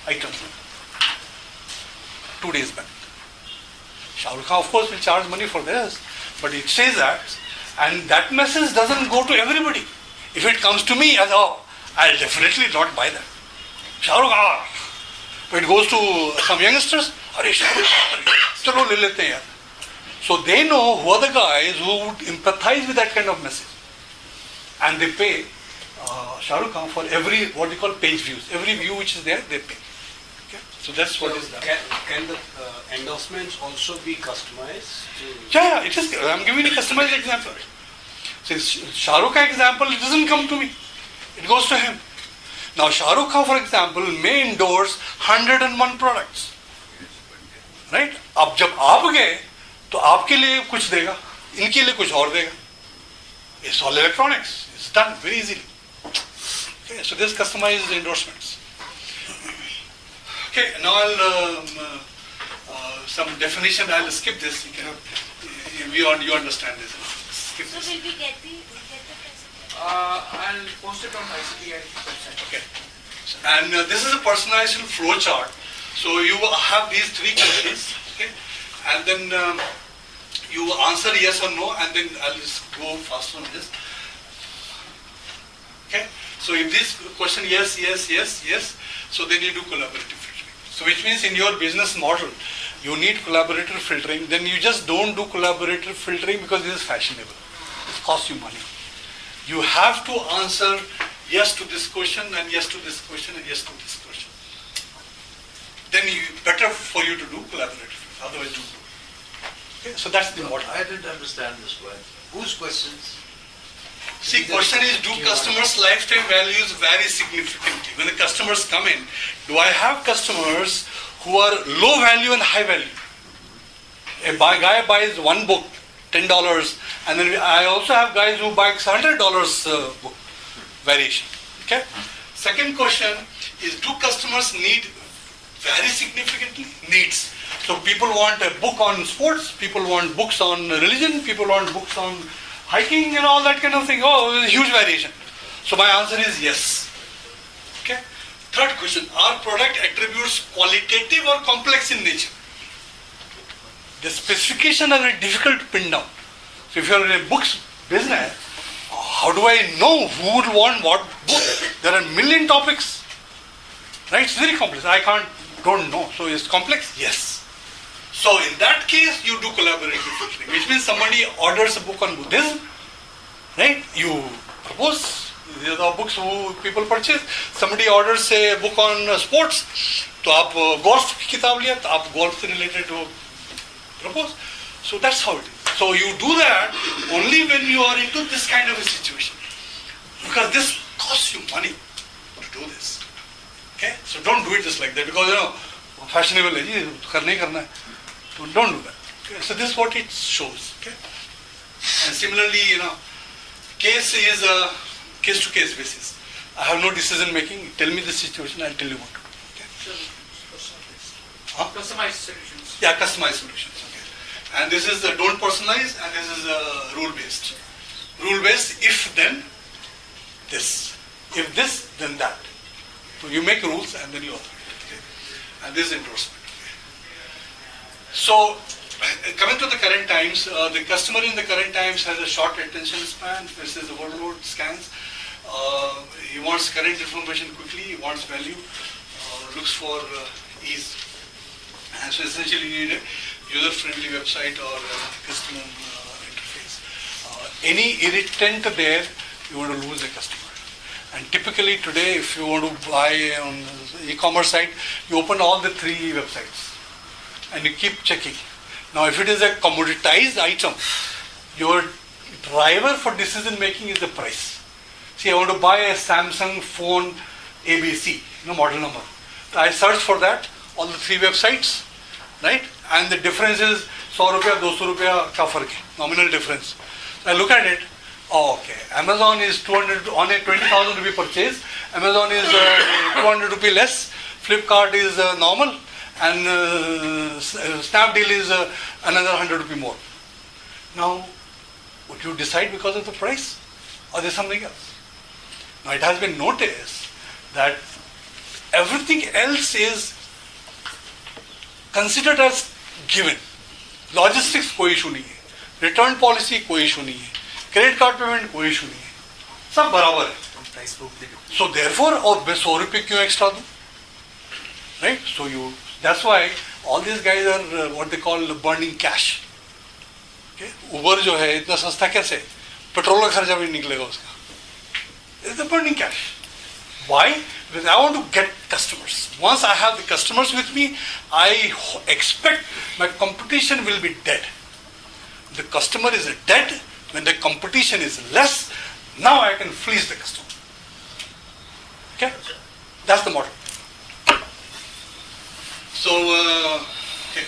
item 2 days back. Shah Rukh Khan of course will charge money for this, but it says that, and that message doesn't go to everybody. If it comes to me as, I'll definitely not buy that. Shah Rukh Khan. But it goes to some youngsters, Arey Shah Rukh Khan, chalo le lete hain. So they know who are the guys who would empathize with that kind of message. And they pay Shah Rukh Khan for every, what they call page views. Every view which is there, they pay. Okay? So that's what is done. Can the endorsements also be customized? Yeah, it is. I'm giving you a customized example. Since Shah Rukh Khan example, it doesn't come to me. It goes to him. Now Shah Rukh Khan, for example, may endorse 101 products. Right? अब जब आप गए तो आपके लिए कुछ देगा, इनके लिए कुछ और देगा. It's all electronics. It's done very easily. Okay, so there's customized endorsements. Okay, now I'll some definition. I'll skip this. You understand this. Skip So this. will we get the presentation? I'll post it on ICTI website. Okay. And this is a personalization flow chart. So you have these 3 questions, okay? And then you answer yes or no, and then I'll just go fast on this. Okay? So if this question yes, yes, yes, yes, so then you do collaborative filtering. So which means in your business model, you need collaborative filtering. Then you just don't do collaborative filtering because this is fashionable. It costs you money. You have to answer yes to this question and yes to this question and yes to this question. Then better for you to do collaborative. Otherwise, don't do it. Okay, so that's the model. I didn't understand this one. Whose questions? See, question is, do customers' lifetime values vary significantly? When the customers come in, do I have customers who are low value and high value? A guy buys one book, $10, and then I also have guys who buy $100 book variation. Okay. Second question is, do customers need vary significantly? Needs. So people want a book on sports, people want books on religion, people want books on hiking and all that kind of thing. Oh, there's a huge variation. So my answer is yes. Okay. Third question, are product attributes qualitative or complex in nature? The specification are very difficult to pin down. So if you're in a books business, how do I know who would want what book? There are a million topics. Right? It's very complex. Don't know. So it's complex? Yes. So in that case, you do collaborative filtering, which means somebody orders a book on Buddhism, right? You propose, these are the books who people purchase. Somebody orders a book on sports, तो आप golf की किताब लिया, तो आप golf से related to propose. So that's how it is. So you do that only when you are into this kind of a situation, because this costs you money to do this. Okay, so don't do it just like that, because fashionable है जी, करना ही करना है. So don't do that. Okay? So this is what it shows. Okay? And similarly, case is a case-to-case basis. I have no decision making. Tell me the situation, I'll tell you what to do. Okay? Huh? Customized solutions. Yeah, customized solutions. Okay. And this is the don't personalize, and this is rule based. Rule based, if then this. If this, then that. So you make rules and then you authorate. Okay? And this is endorsement. Okay? So, coming to the current times, the customer in the current times has a short attention span. This is the workload scans. He wants current information quickly. He wants value. Looks for ease. And so essentially you need a user-friendly website or customer interface. Any irritant there, you want to lose a customer. And typically today, if you want to buy on e-commerce site, you open all the 3 websites and you keep checking. Now, if it is a commoditized item, your driver for decision making is the price. See, I want to buy a Samsung phone ABC, model number. So I search for that, all the 3 websites, right? And the difference is 100 rupiya, 200 rupiya ka fark hai, nominal difference. So I look at it. Oh, okay. Amazon is 200 on a 20,000 rupee purchase. Amazon is 200 rupee less. Flipkart is normal, and Snapdeal is another 100 rupee more. Now, would you decide because of the price, or there's something else? Now, it has been noticed that everything else is considered as given. Logistics कोई issue नहीं है, return policy कोई issue नहीं है, credit card payment कोई issue नहीं है, सब बराबर है. सो देयरफॉर और मैं 100 रुपये क्यों एक्स्ट्रा दूं, right? So you that's why all this guys are what they call burning cash. Uber जो है इतना सस्ता कैसे, पेट्रोल का खर्चा भी निकलेगा उसका. It's the burning cash. Why? Because I want to get customers. Once I have the customers with me, I expect my competition will be dead. The customer is dead. When the competition is less, now I can fleece the customer. Okay? That's the model. So, okay.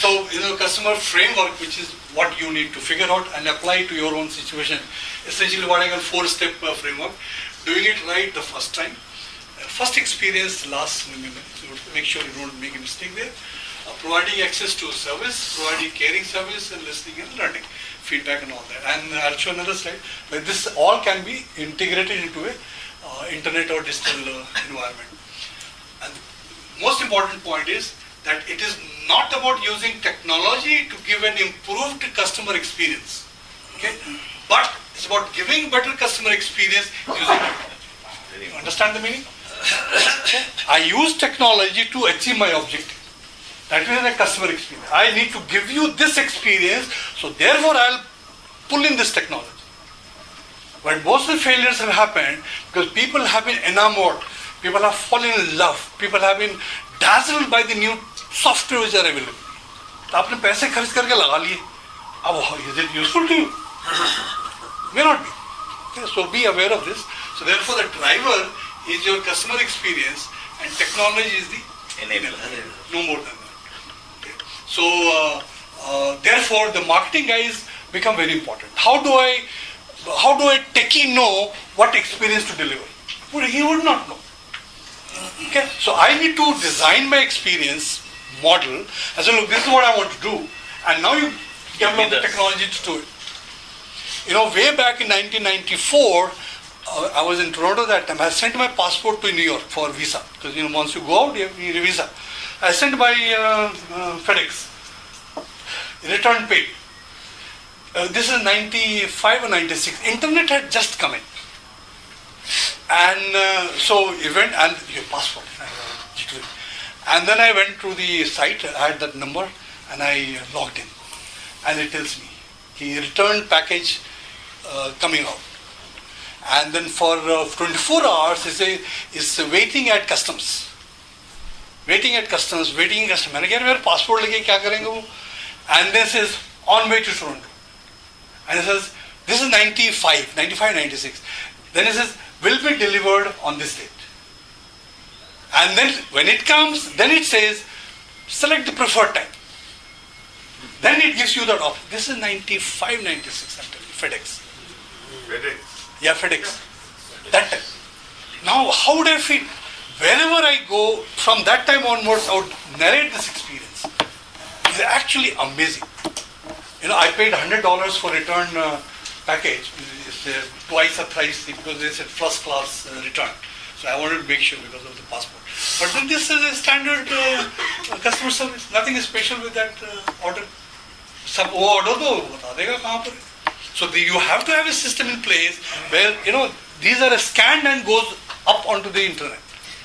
So, customer framework, which is what you need to figure out and apply to your own situation. Essentially, what I call 4-step framework. Doing it right the first time. First experience lasts minimum. So, make sure you don't make a mistake there. Providing access to service, providing caring service, and listening and learning, feedback and all that. And I'll show another slide. But this all can be integrated into a internet or digital environment. And most important point is that it is not about using technology to give an improved customer experience. Okay? But it's about giving better customer experience using technology. You understand the meaning? I use technology to achieve my objective. That is a customer experience. I need to give you this experience, so therefore I'll pull in this technology. But most of the failures have happened because people have been enamored, people have fallen in love, people have been dazzled by the new software which are available. तो आपने पैसे खर्च करके लगा लिए. अब is it useful to you? May not be. Okay, so be aware of this. So therefore the driver is your customer experience and technology is the enabler. No more than that. So, therefore, the marketing guys become very important. How do I techie know what experience to deliver? Well, he would not know. Okay, so I need to design my experience model. I say, look, this is what I want to do, and now you develop the technology to do it. Way back in 1994, I was in Toronto that time. I sent my passport to New York for visa because once you go out, you need a visa. I sent by FedEx, return paid. This is 95 or 96. Internet had just come in. And so you went and your passport. And then I went to the site, I had that number, and I logged in. And it tells me, he returned package coming out. And then for 24 hours, it's waiting at customs. Waiting at customs. मैंने कहा मेरा passport लेके क्या करेंगे वो? And then says on way to Toronto. And it says this is 95, 96. Then it says will be delivered on this date. And then when it comes, then it says select the preferred time. Then it gives you that option. This is 95, 96. I'm telling you, FedEx. FedEx. Yeah, FedEx. That time. Now, how would I feel? Wherever I go, from that time onwards, I would narrate this experience. It's actually amazing. I paid $100 for return package. It's twice or thrice because they said first class return. So I wanted to make sure because of the passport. But then this is a standard customer service. Nothing is special with that order. सब वो order दो बता देगा कहाँ पर है. So you have to have a system in place where these are scanned and goes up onto the internet.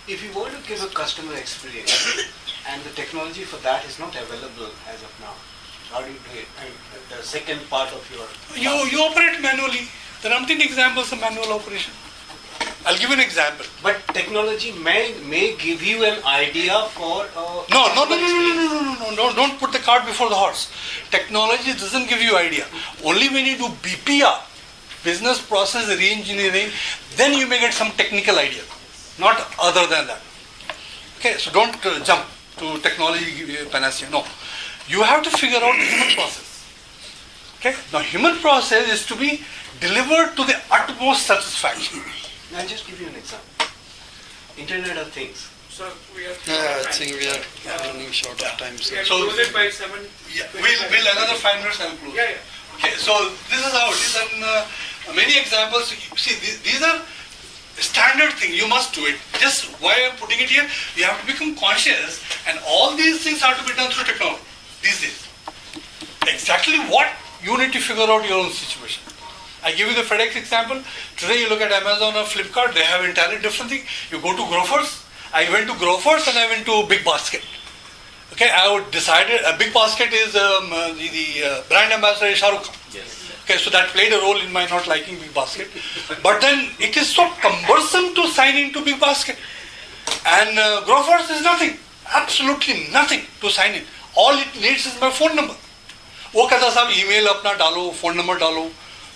If you want to give a customer experience and the technology for that is not available as of now, how do you do it? And the second part of your You operate manually. There are umpteen examples of manual operation. I'll give you an example. But technology may give you an idea for No, don't put the cart before the horse. Technology doesn't give you idea. Only when you do BPR, business process re-engineering, then you may get some technical idea. Not other than that. Okay, so don't jump to technology panacea. No. You have to figure out the human process. Okay? Now human process is to be delivered to the utmost satisfaction. I'll just give you an example. Internet of Things. So we are. Yeah, I think we are running short of time. We are So- close it by 7. Yeah, we'll another 5 minutes and close. Yeah. Okay, so this is how it is, and many examples. See, these are standard thing. You must do it. Just why I'm putting it here, you have to become conscious, and all these things have to be done through technology these days. Exactly what you need to figure out your own situation. I give you the FedEx example. Today you look at Amazon or Flipkart, they have entirely different thing. You go to Grofers. I went to Grofers and I went to Big Basket. Okay, I would decided Big Basket is the brand ambassador is Shah Rukh Khan. Yes. Okay, so that played a role in my not liking Big Basket. But then it is so cumbersome to sign into Big Basket. And Grofers is nothing. Absolutely nothing to sign in. All it needs is my phone number. वो कहता साहब email अपना डालो, phone number डालो,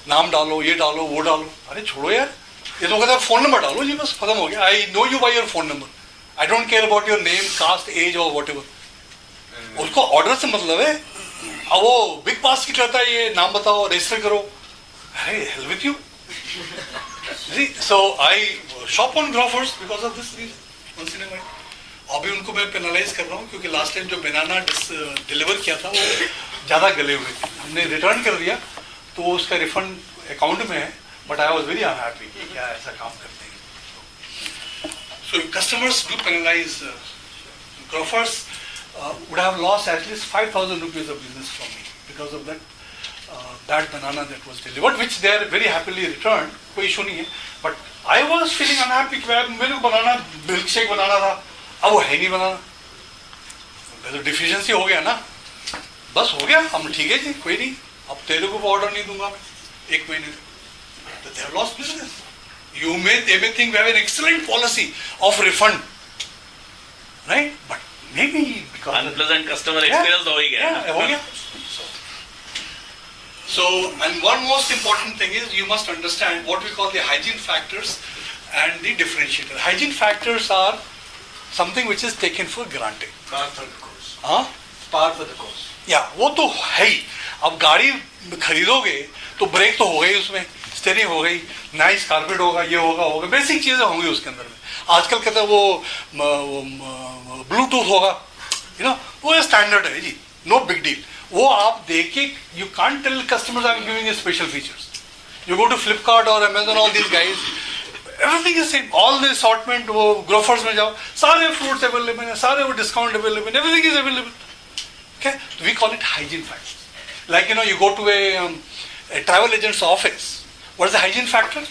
नाम डालो, ये डालो, वो डालो. अरे छोड़ो यार. ये तो कहता फोन नंबर डालो जी बस खत्म हो गया. I know you by your phone number. I don't care about your name, caste, age or whatever. उसको ऑर्डर से मतलब है. अब वो बिग बास्केट रहता है ये नाम बताओ रजिस्टर करो. अरे hell with you. See, so I shop on Grofers because of this reason. Once in a while. अभी उनको मैं पेनलाइज कर रहा हूँ क्योंकि लास्ट टाइम जो बनाना डिलीवर किया था वो ज़्यादा गले हुए थे. हमने रिटर्न कर दिया तो उसका रिफंड अकाउंट में है. But I was very unhappy कि क्या ऐसा काम करते हैं. सो customers do penalise. Grofers would have lost at least 5,000 rupees of business from me because of that bad banana that was delivered, which they are very happily returned. कोई issue नहीं है. But I was feeling unhappy कि मेरे को banana milk shake बनाना था, अब वो है नहीं बनाना. तो डिफिशिएंसी हो गया ना, बस हो गया. हम ठीक है जी, कोई नहीं, अब तेरे को ऑर्डर नहीं दूंगा मैं 1 महीने. तो they have lost business. They may think we have an excellent policy of refund, right? But maybe because Unpleasant customer experience हो ही गया. yeah, हो गया. So, and one most important thing is you must understand what we call the hygiene factors and the differentiator. Hygiene factors are something which is taken for granted. Par for the course. हाँ? Par for the course. या वो तो है ही. अब गाड़ी खरीदोगे तो break तो हो गई उसमें, स्टीयरिंग हो गई, नाइस कारपेट होगा, ये होगा, बेसिक चीजें होंगी उसके अंदर में. आजकल कहते हैं वो ब्लूटूथ होगा, वो स्टैंडर्ड है जी, नो बिग डील. वो आप देख के you can't tell customers I am giving special features. You go to Flipkart और Amazon, all these guys, everything is same. All the assortment, वो ग्रोफर्स में जाओ, सारे फ्रूट्स अवेलेबल है, सारे वो discount available, everything is available. Okay, we call it hygiene factors. Like you go to a travel agent's office. What is the hygiene factor?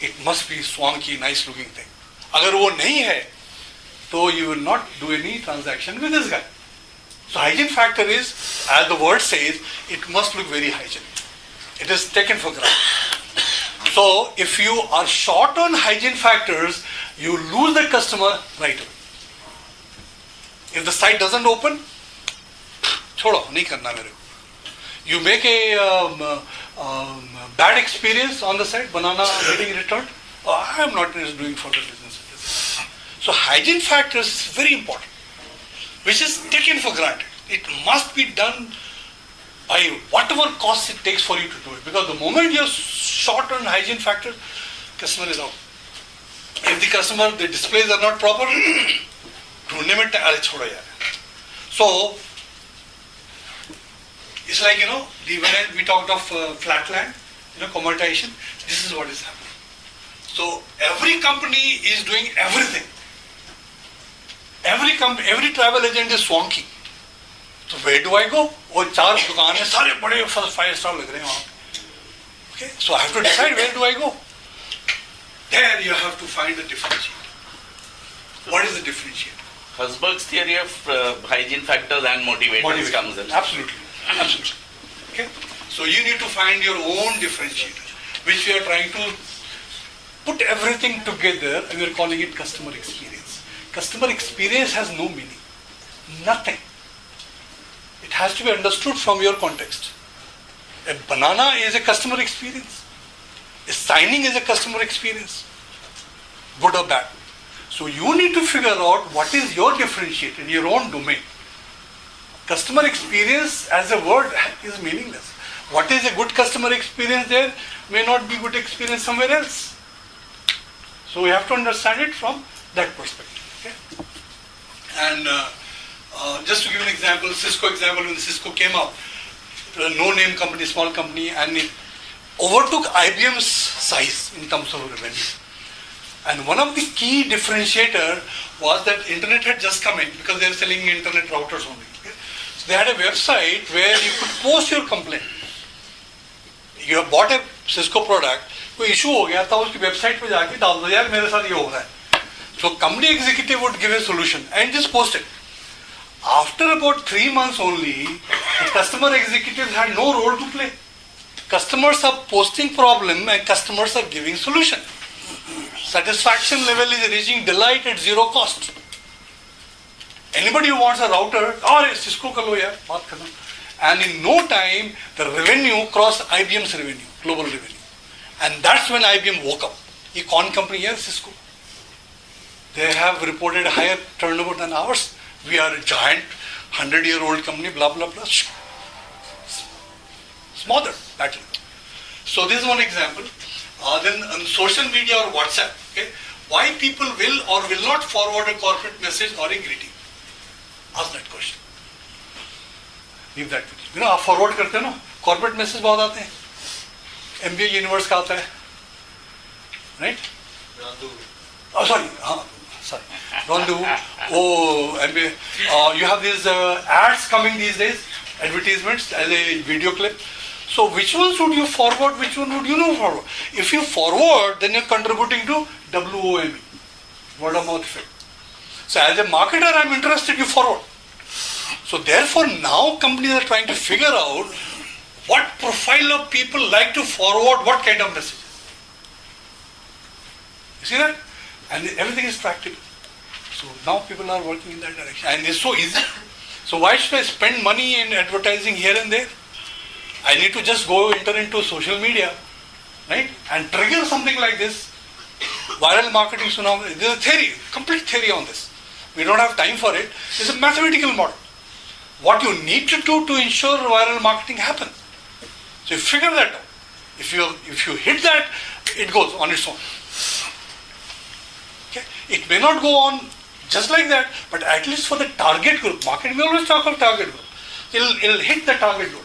It must be swanky, nice looking thing. अगर वो नहीं है, तो you will not do any transaction with this guy. So hygiene factor is, as the word says, it must look very hygienic. It is taken for granted. So if you are short on hygiene factors, you lose the customer right away. If the site doesn't open, छोड़ो, नहीं करना मेरे को. You make a bad experience on the site, banana getting returned. I am not doing further business. So hygiene factors is very important, which is taken for granted. It must be done by whatever cost it takes for you to do it. Because the moment you're short on hygiene factors, customer is out. If the customer, the displays are not proper, ढूंढने में अरे छोड़ो यार. So it's like, when we talked of flatland, commoditization, this is what is happening. So every company is doing everything. Every travel agent is swanky. So where do I go? वो 4 दुकान है, सारे बड़े 5-star लग रहे हैं वहाँ. Okay, so I have to decide where do I go. There you have to find the differentiator. What is the differentiator? Herzberg's theory of hygiene factors and motivators comes in. Absolutely. Okay, so you need to find your own differentiator, which we are trying to put everything together, and we are calling it customer experience. Customer experience has no meaning, nothing. It has to be understood from your context. A banana is a customer experience. A signing is a customer experience, good or bad. So you need to figure out what is your differentiator in your own domain. Customer experience as a word is meaningless. What is a good customer experience there may not be good experience somewhere else. So we have to understand it from that perspective. Okay? And just to give an example, Cisco example, when Cisco came up, no-name company, small company, and it overtook IBM's size in terms of revenue. And one of the key differentiator was that internet had just come in because they were selling internet routers only. Okay? So they had a website where you could post your complaint. You have bought a Cisco product, कोई issue हो गया था उसकी website पे जाके डाल दो यार मेरे साथ ये हो रहा है. So company executive would give a solution and just post it. After about 3 months only, the customer executives had no role to play. Customers are posting problem and customers are giving solution. Satisfaction level is reaching delight at zero cost. Anybody who wants a router, Cisco ka lo yaar, baat karna. And in no time, the revenue crossed IBM's revenue, global revenue. And that's when IBM woke up. Ye kaun company hai Cisco? They have reported higher turnover than ours. We are a giant 100-year-old company, blah, blah, blah. Smaller, that. So this is one example. Then on social media or WhatsApp, okay, why people will or will not forward a corporate message or a greeting? Ask that question. Leave that with you. आप forward करते हो ना, corporate message बहुत आते हैं. MBA universe का आता है, right? Oh, sorry. Randu. Oh, MBA. You have these ads coming these days, advertisements as a video clip. So which one should you forward, which one would you not forward? If you forward, then you're contributing to WOME, word of mouth effect. So as a marketer, I'm interested, you forward. So therefore now companies are trying to figure out what profile of people like to forward what kind of messages. You see that? And everything is practical. So now people are working in that direction. And it's so easy. So why should I spend money in advertising here and there? I need to just go enter into social media, right? And trigger something like this. Viral marketing tsunami. There's a theory, complete theory on this. We don't have time for it. It's a mathematical model. What you need to do to ensure viral marketing happens. So you figure that out. If you hit that, it goes on its own. Okay? It may not go on just like that, but at least for the target group. Marketing, we always talk of target group. It'll hit the target group.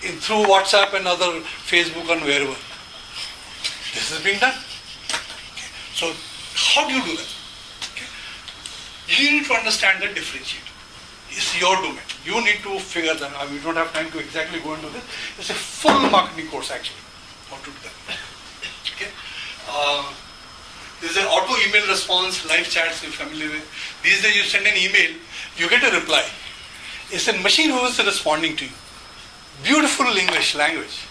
Through WhatsApp and other Facebook and wherever. This is being done. Okay. So how do you do that? Okay. You need to understand the differentiator. It's your domain. You need to figure that out. We don't have time to exactly go into this. It's a full marketing course actually. How to do that. Okay. There's an auto email response, live chats you're familiar with. These days you send an email, you get a reply. It's a machine who is responding to you. Beautiful English language.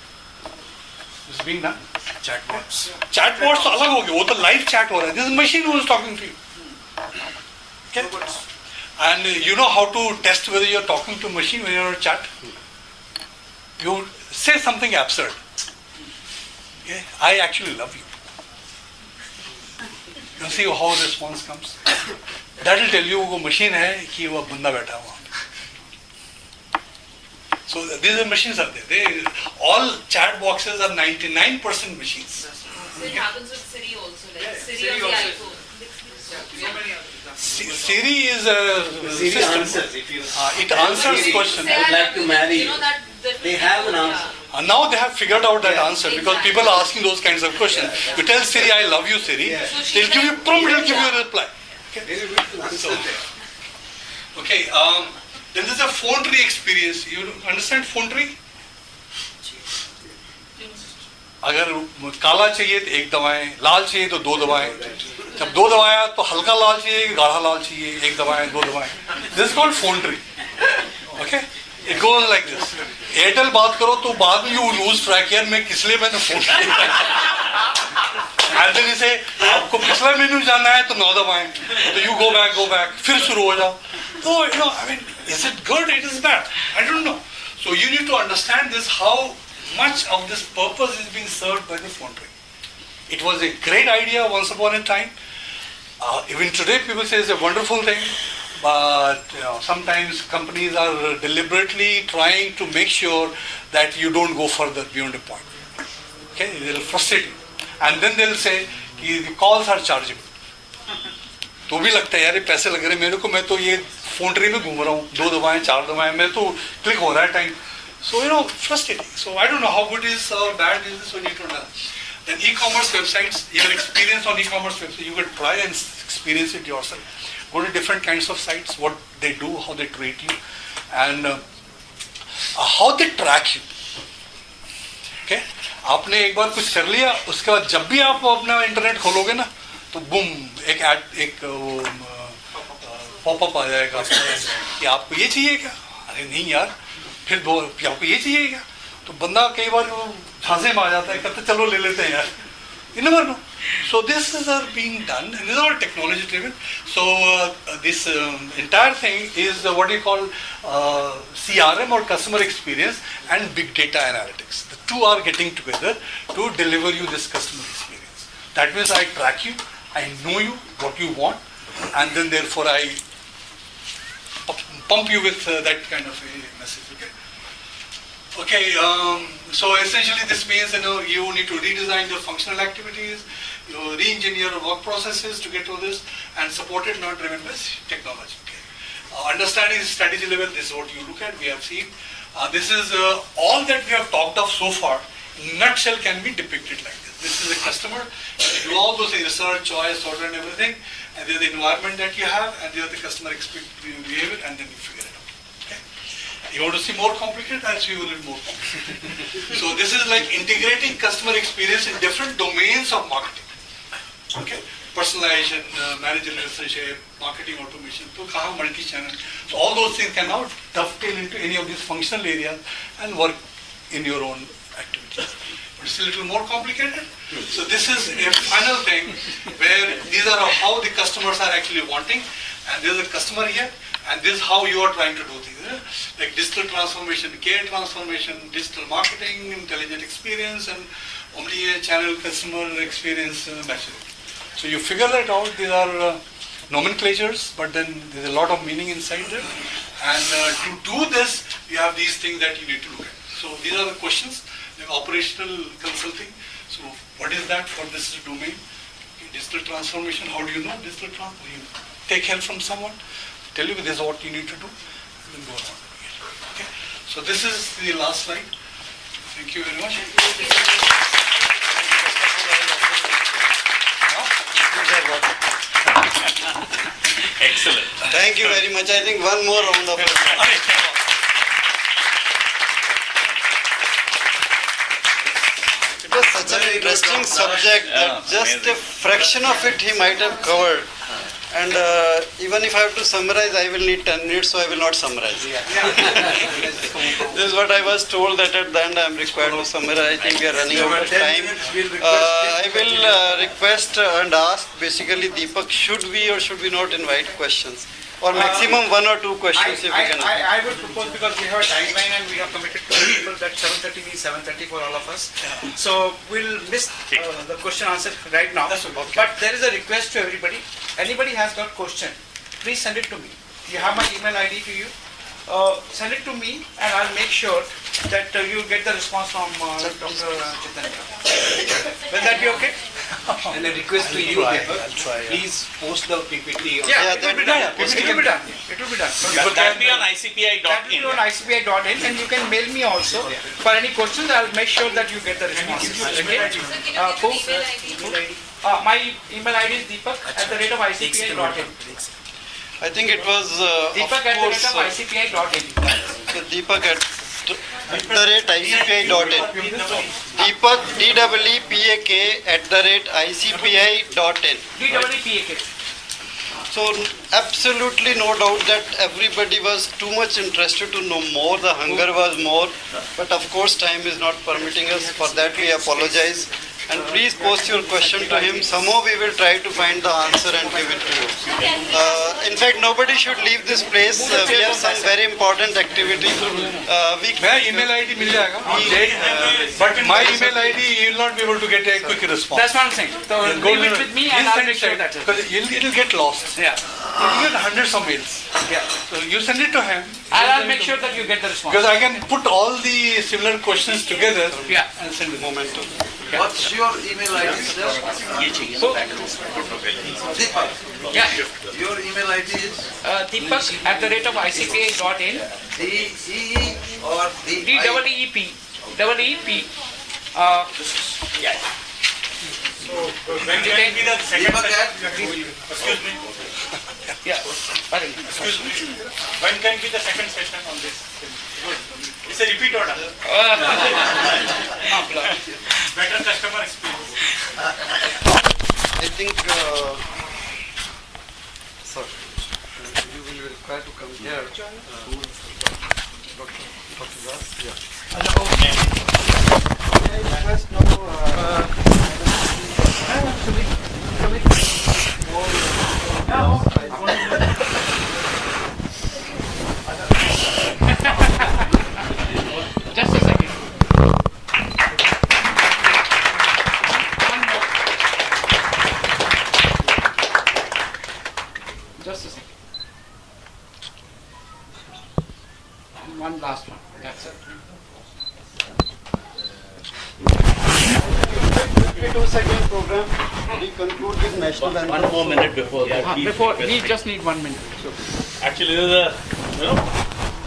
This is being done. Chatbots. Chatbots तो अलग हो गए. वो तो live chat हो रहा है. This is a machine who is talking to you. Okay. And you know how to test whether you are talking to a machine when you are in a chat. You say something absurd. Okay. I actually love you. You see how the response comes. That will tell you वो machine है कि वो बंदा बैठा हुआ. So these are machines are there. All chat boxes are 99% machines. So it happens with Siri also, like Yeah, Siri, Siri on the also. iPhone. Yeah, so many other examples. Siri is a Siri system. answers if you. It answers Siri question. say, I would like to marry you know you. that They have an answer. Now they have figured out that Yeah. answer because people are asking those kinds of questions. You tell Siri, I love you, Siri. Yeah. So she They'll give you can- prompt, they'll give you a reply. Very good answer there. Okay, then there's a phone tree experience. You understand phone tree? अगर काला चाहिए तो एक दवाएं, लाल चाहिए तो दो दवाएं, जब दो दवाएं तो हल्का लाल चाहिए, गाढ़ा लाल चाहिए, एक दवाएं, दो दवाएं. This is called phone tree. Okay? It goes like this. Airtel बात करो तो बाद में you lose track यार मैं किस लिए मैंने phone and then you say आपको पिछला मेनू जानना है तो 9 दबाएं, तो you go back, फिर शुरू हो जाओ. So you know, I mean, is it good? It is bad. I don't know. So you need to understand this how much of this purpose is being served by the phone tree. It was a great idea once upon a time. Even today people say it's a wonderful thing, but you know, sometimes companies are deliberately trying to make sure that you don't go further beyond a point. Okay, they'll frustrate you. And then they'll say कि the calls are chargeable. तो भी लगता है यार ये पैसे लग रहे हैं मेरे को, मैं तो ये फोन ट्री में घूम रहा हूँ, 2 दवाएं 4 दवाएं, मैं तो क्लिक हो रहा है time. So you know, frustrating. So I don't know how good is or bad is this, so you need to know. Then e-commerce websites, your experience on e-commerce websites, you could try and experience it yourself. Go to different kinds of sites, what they do, how they treat you, and how they track you. Okay? आपने एक बार कुछ कर लिया, उसके बाद जब भी आप अपना इंटरनेट खोलोगे ना, तो बूम एक ऐड एक पॉपअप आ जाएगा कि आपको ये चाहिए क्या? अरे नहीं यार, फिर दो आपको ये चाहिए क्या? तो बंदा कई बार झांसे में आ जाता है, कहते चलो ले लेते हैं यार. You never know. So this is being done, and this is all technology driven. So this entire thing is what you call CRM or customer experience and big data analytics. The two are getting together to deliver you this customer experience. That means I track you, I know you, what you want, and then therefore I pump you with that kind of a message. Okay. Okay, so essentially this means you need to redesign your functional activities, you re-engineer your work processes to get to this, and support it not driven by technology. Okay. Understanding the strategy level, this is what you look at, we have seen. This is all that we have talked of so far, in nutshell can be depicted like this. This is a customer, you do all those things, research, choice, order and everything, and there's the environment that you have, and there's the customer behavior, and then you figure it out. You want to see more complicated? I'll see you a little more complicated. So this is like integrating customer experience in different domains of marketing. Okay, personalization, manager relationship, marketing automation, so multi-channel. So all those things can now dovetail into any of these functional areas and work in your own activities. But it's a little more complicated. So this is a final thing where these are how the customers are actually wanting, and there's a customer here. And this is how you are trying to do things, like digital transformation, care transformation, digital marketing, intelligent experience, and omni-channel customer experience messaging. So you figure that out. These are nomenclatures, but then there's a lot of meaning inside them. And to do this, you have these things that you need to look at. So these are the questions, like operational consulting. So what is that for this domain? Digital transformation, how do you know digital transformation? You take help from someone. Tell you this is what you need to do, and then go on. Okay. So this is the last slide. Thank you very much. Excellent. Thank you very much. I think one more round of applause. It was such an interesting subject that just a fraction of it he might have covered. And even if I have to summarize, I will need 10 minutes, so I will not summarize. This is what I was told, that at the end I am required to summarize. I think we are running out of time. I will request and ask basically Deepak, should we or should we not invite questions? Or maximum 1 or 2 questions if we can. I would propose, because we have a timeline and we have committed to people that 7:30 means 7:30 for all of us. So we'll miss the question answer right now. But there is a request to everybody. Anybody has got question, please send it to me. You have my email ID to you. send it to me and I'll make sure that you get the response from Dr. Chaitanya. Will that be okay? And a request to you, I'll Deepak, try, yeah. please post the PPT. Yeah, it will be done. yeah, It will be done. It will be done. That will be on That will be ICPI.in. on ICPI.in and you can mail me also. For any questions, I'll make sure that you get the response. Okay? So can you give Who? email ID? My email ID is deepak@icpi.in. I think it was, Deepak@icpi.in. so Deepak @ICPI.in. Deepak, DEEPAK DEEPAK. So absolutely no doubt that everybody was too much interested to know more, the hunger was more, but of course time is not permitting us. For that we apologize. And please post your question to him. Somehow we will try to find the answer and give it to you. In fact, nobody should leave this place. We have some very important activity. मेरा email ID मिल जाएगा. But my email ID, you will not be able to get a quick response. That's what I'm saying. So leave it with me and I'll make sure that Because it'll get lost. Yeah. You get hundreds of mails. Yeah. So you send it to him. I'll make sure that you get the response. Because I can put all the similar questions together Yeah. and send it. Momentum. What's your email ID, sir? Deepak. Yeah. Your email ID is Deepak@icpi.in. D-E or D-I? DEEP. DEEP. Yeah. When can be the second Deepak session? at? Excuse me. Yeah. Pardon. Excuse me. When can be the second session on this? It's a repeat order. Better customer experience. I think, sir, you will require to come here. Dr. Das, yeah. I request now, Just a second. Just a second. One last one. That's it. 52-second program. We conclude with national anthem. One more minute before that. Before, we just need 1 minute. Actually,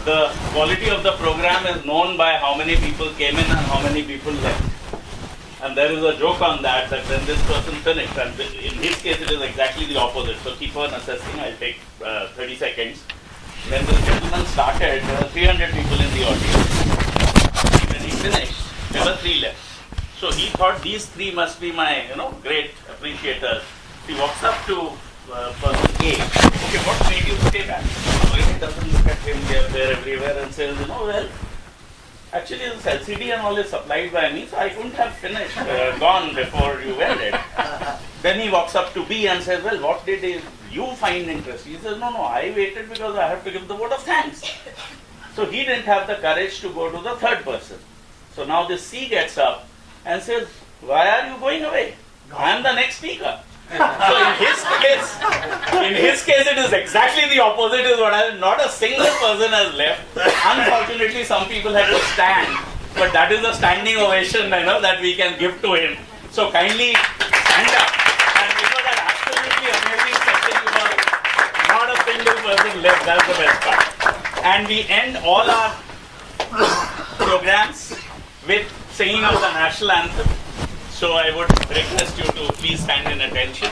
the quality of the program is known by how many people came in and how many people left. And there is a joke on that when this person finished, and in his case it is exactly the opposite. So keep on assessing. I'll take 30 seconds. When this gentleman started, there were 300 people in the audience. When he finished, there were 3 left. So he thought these 3 must be my, great appreciators. He walks up to person A. Okay, what made you say that? He doesn't look at him there everywhere and says, well, actually this LCD and all is supplied by me, so I couldn't have finished, gone before you ended. Then he walks up to B and says, well, what did you find interesting? He says, no, I waited because I have to give the vote of thanks. So he didn't have the courage to go to the third person. So now this C gets up and says, why are you going away? I am the next speaker. So in his case it is exactly the opposite is what not a single person has left. Unfortunately some people had to stand, but that is a standing ovation that we can give to him. So kindly stand up. And it was an absolutely amazing session because not a single person left, that's the best part. And we end all our programs with singing of the national anthem. So I would request you to please stand in attention.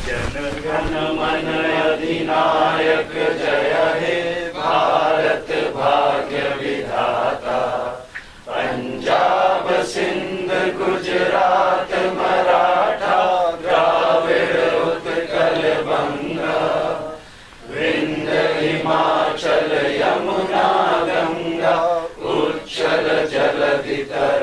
Jana Mana Adhinayak Jaya He Bharat Bhagya Vidhata Punjab Sindh Gujarat Maratha Dravid Utkal Banga Vindhya Himachal Yamuna Ganga Uchchal Jaladhar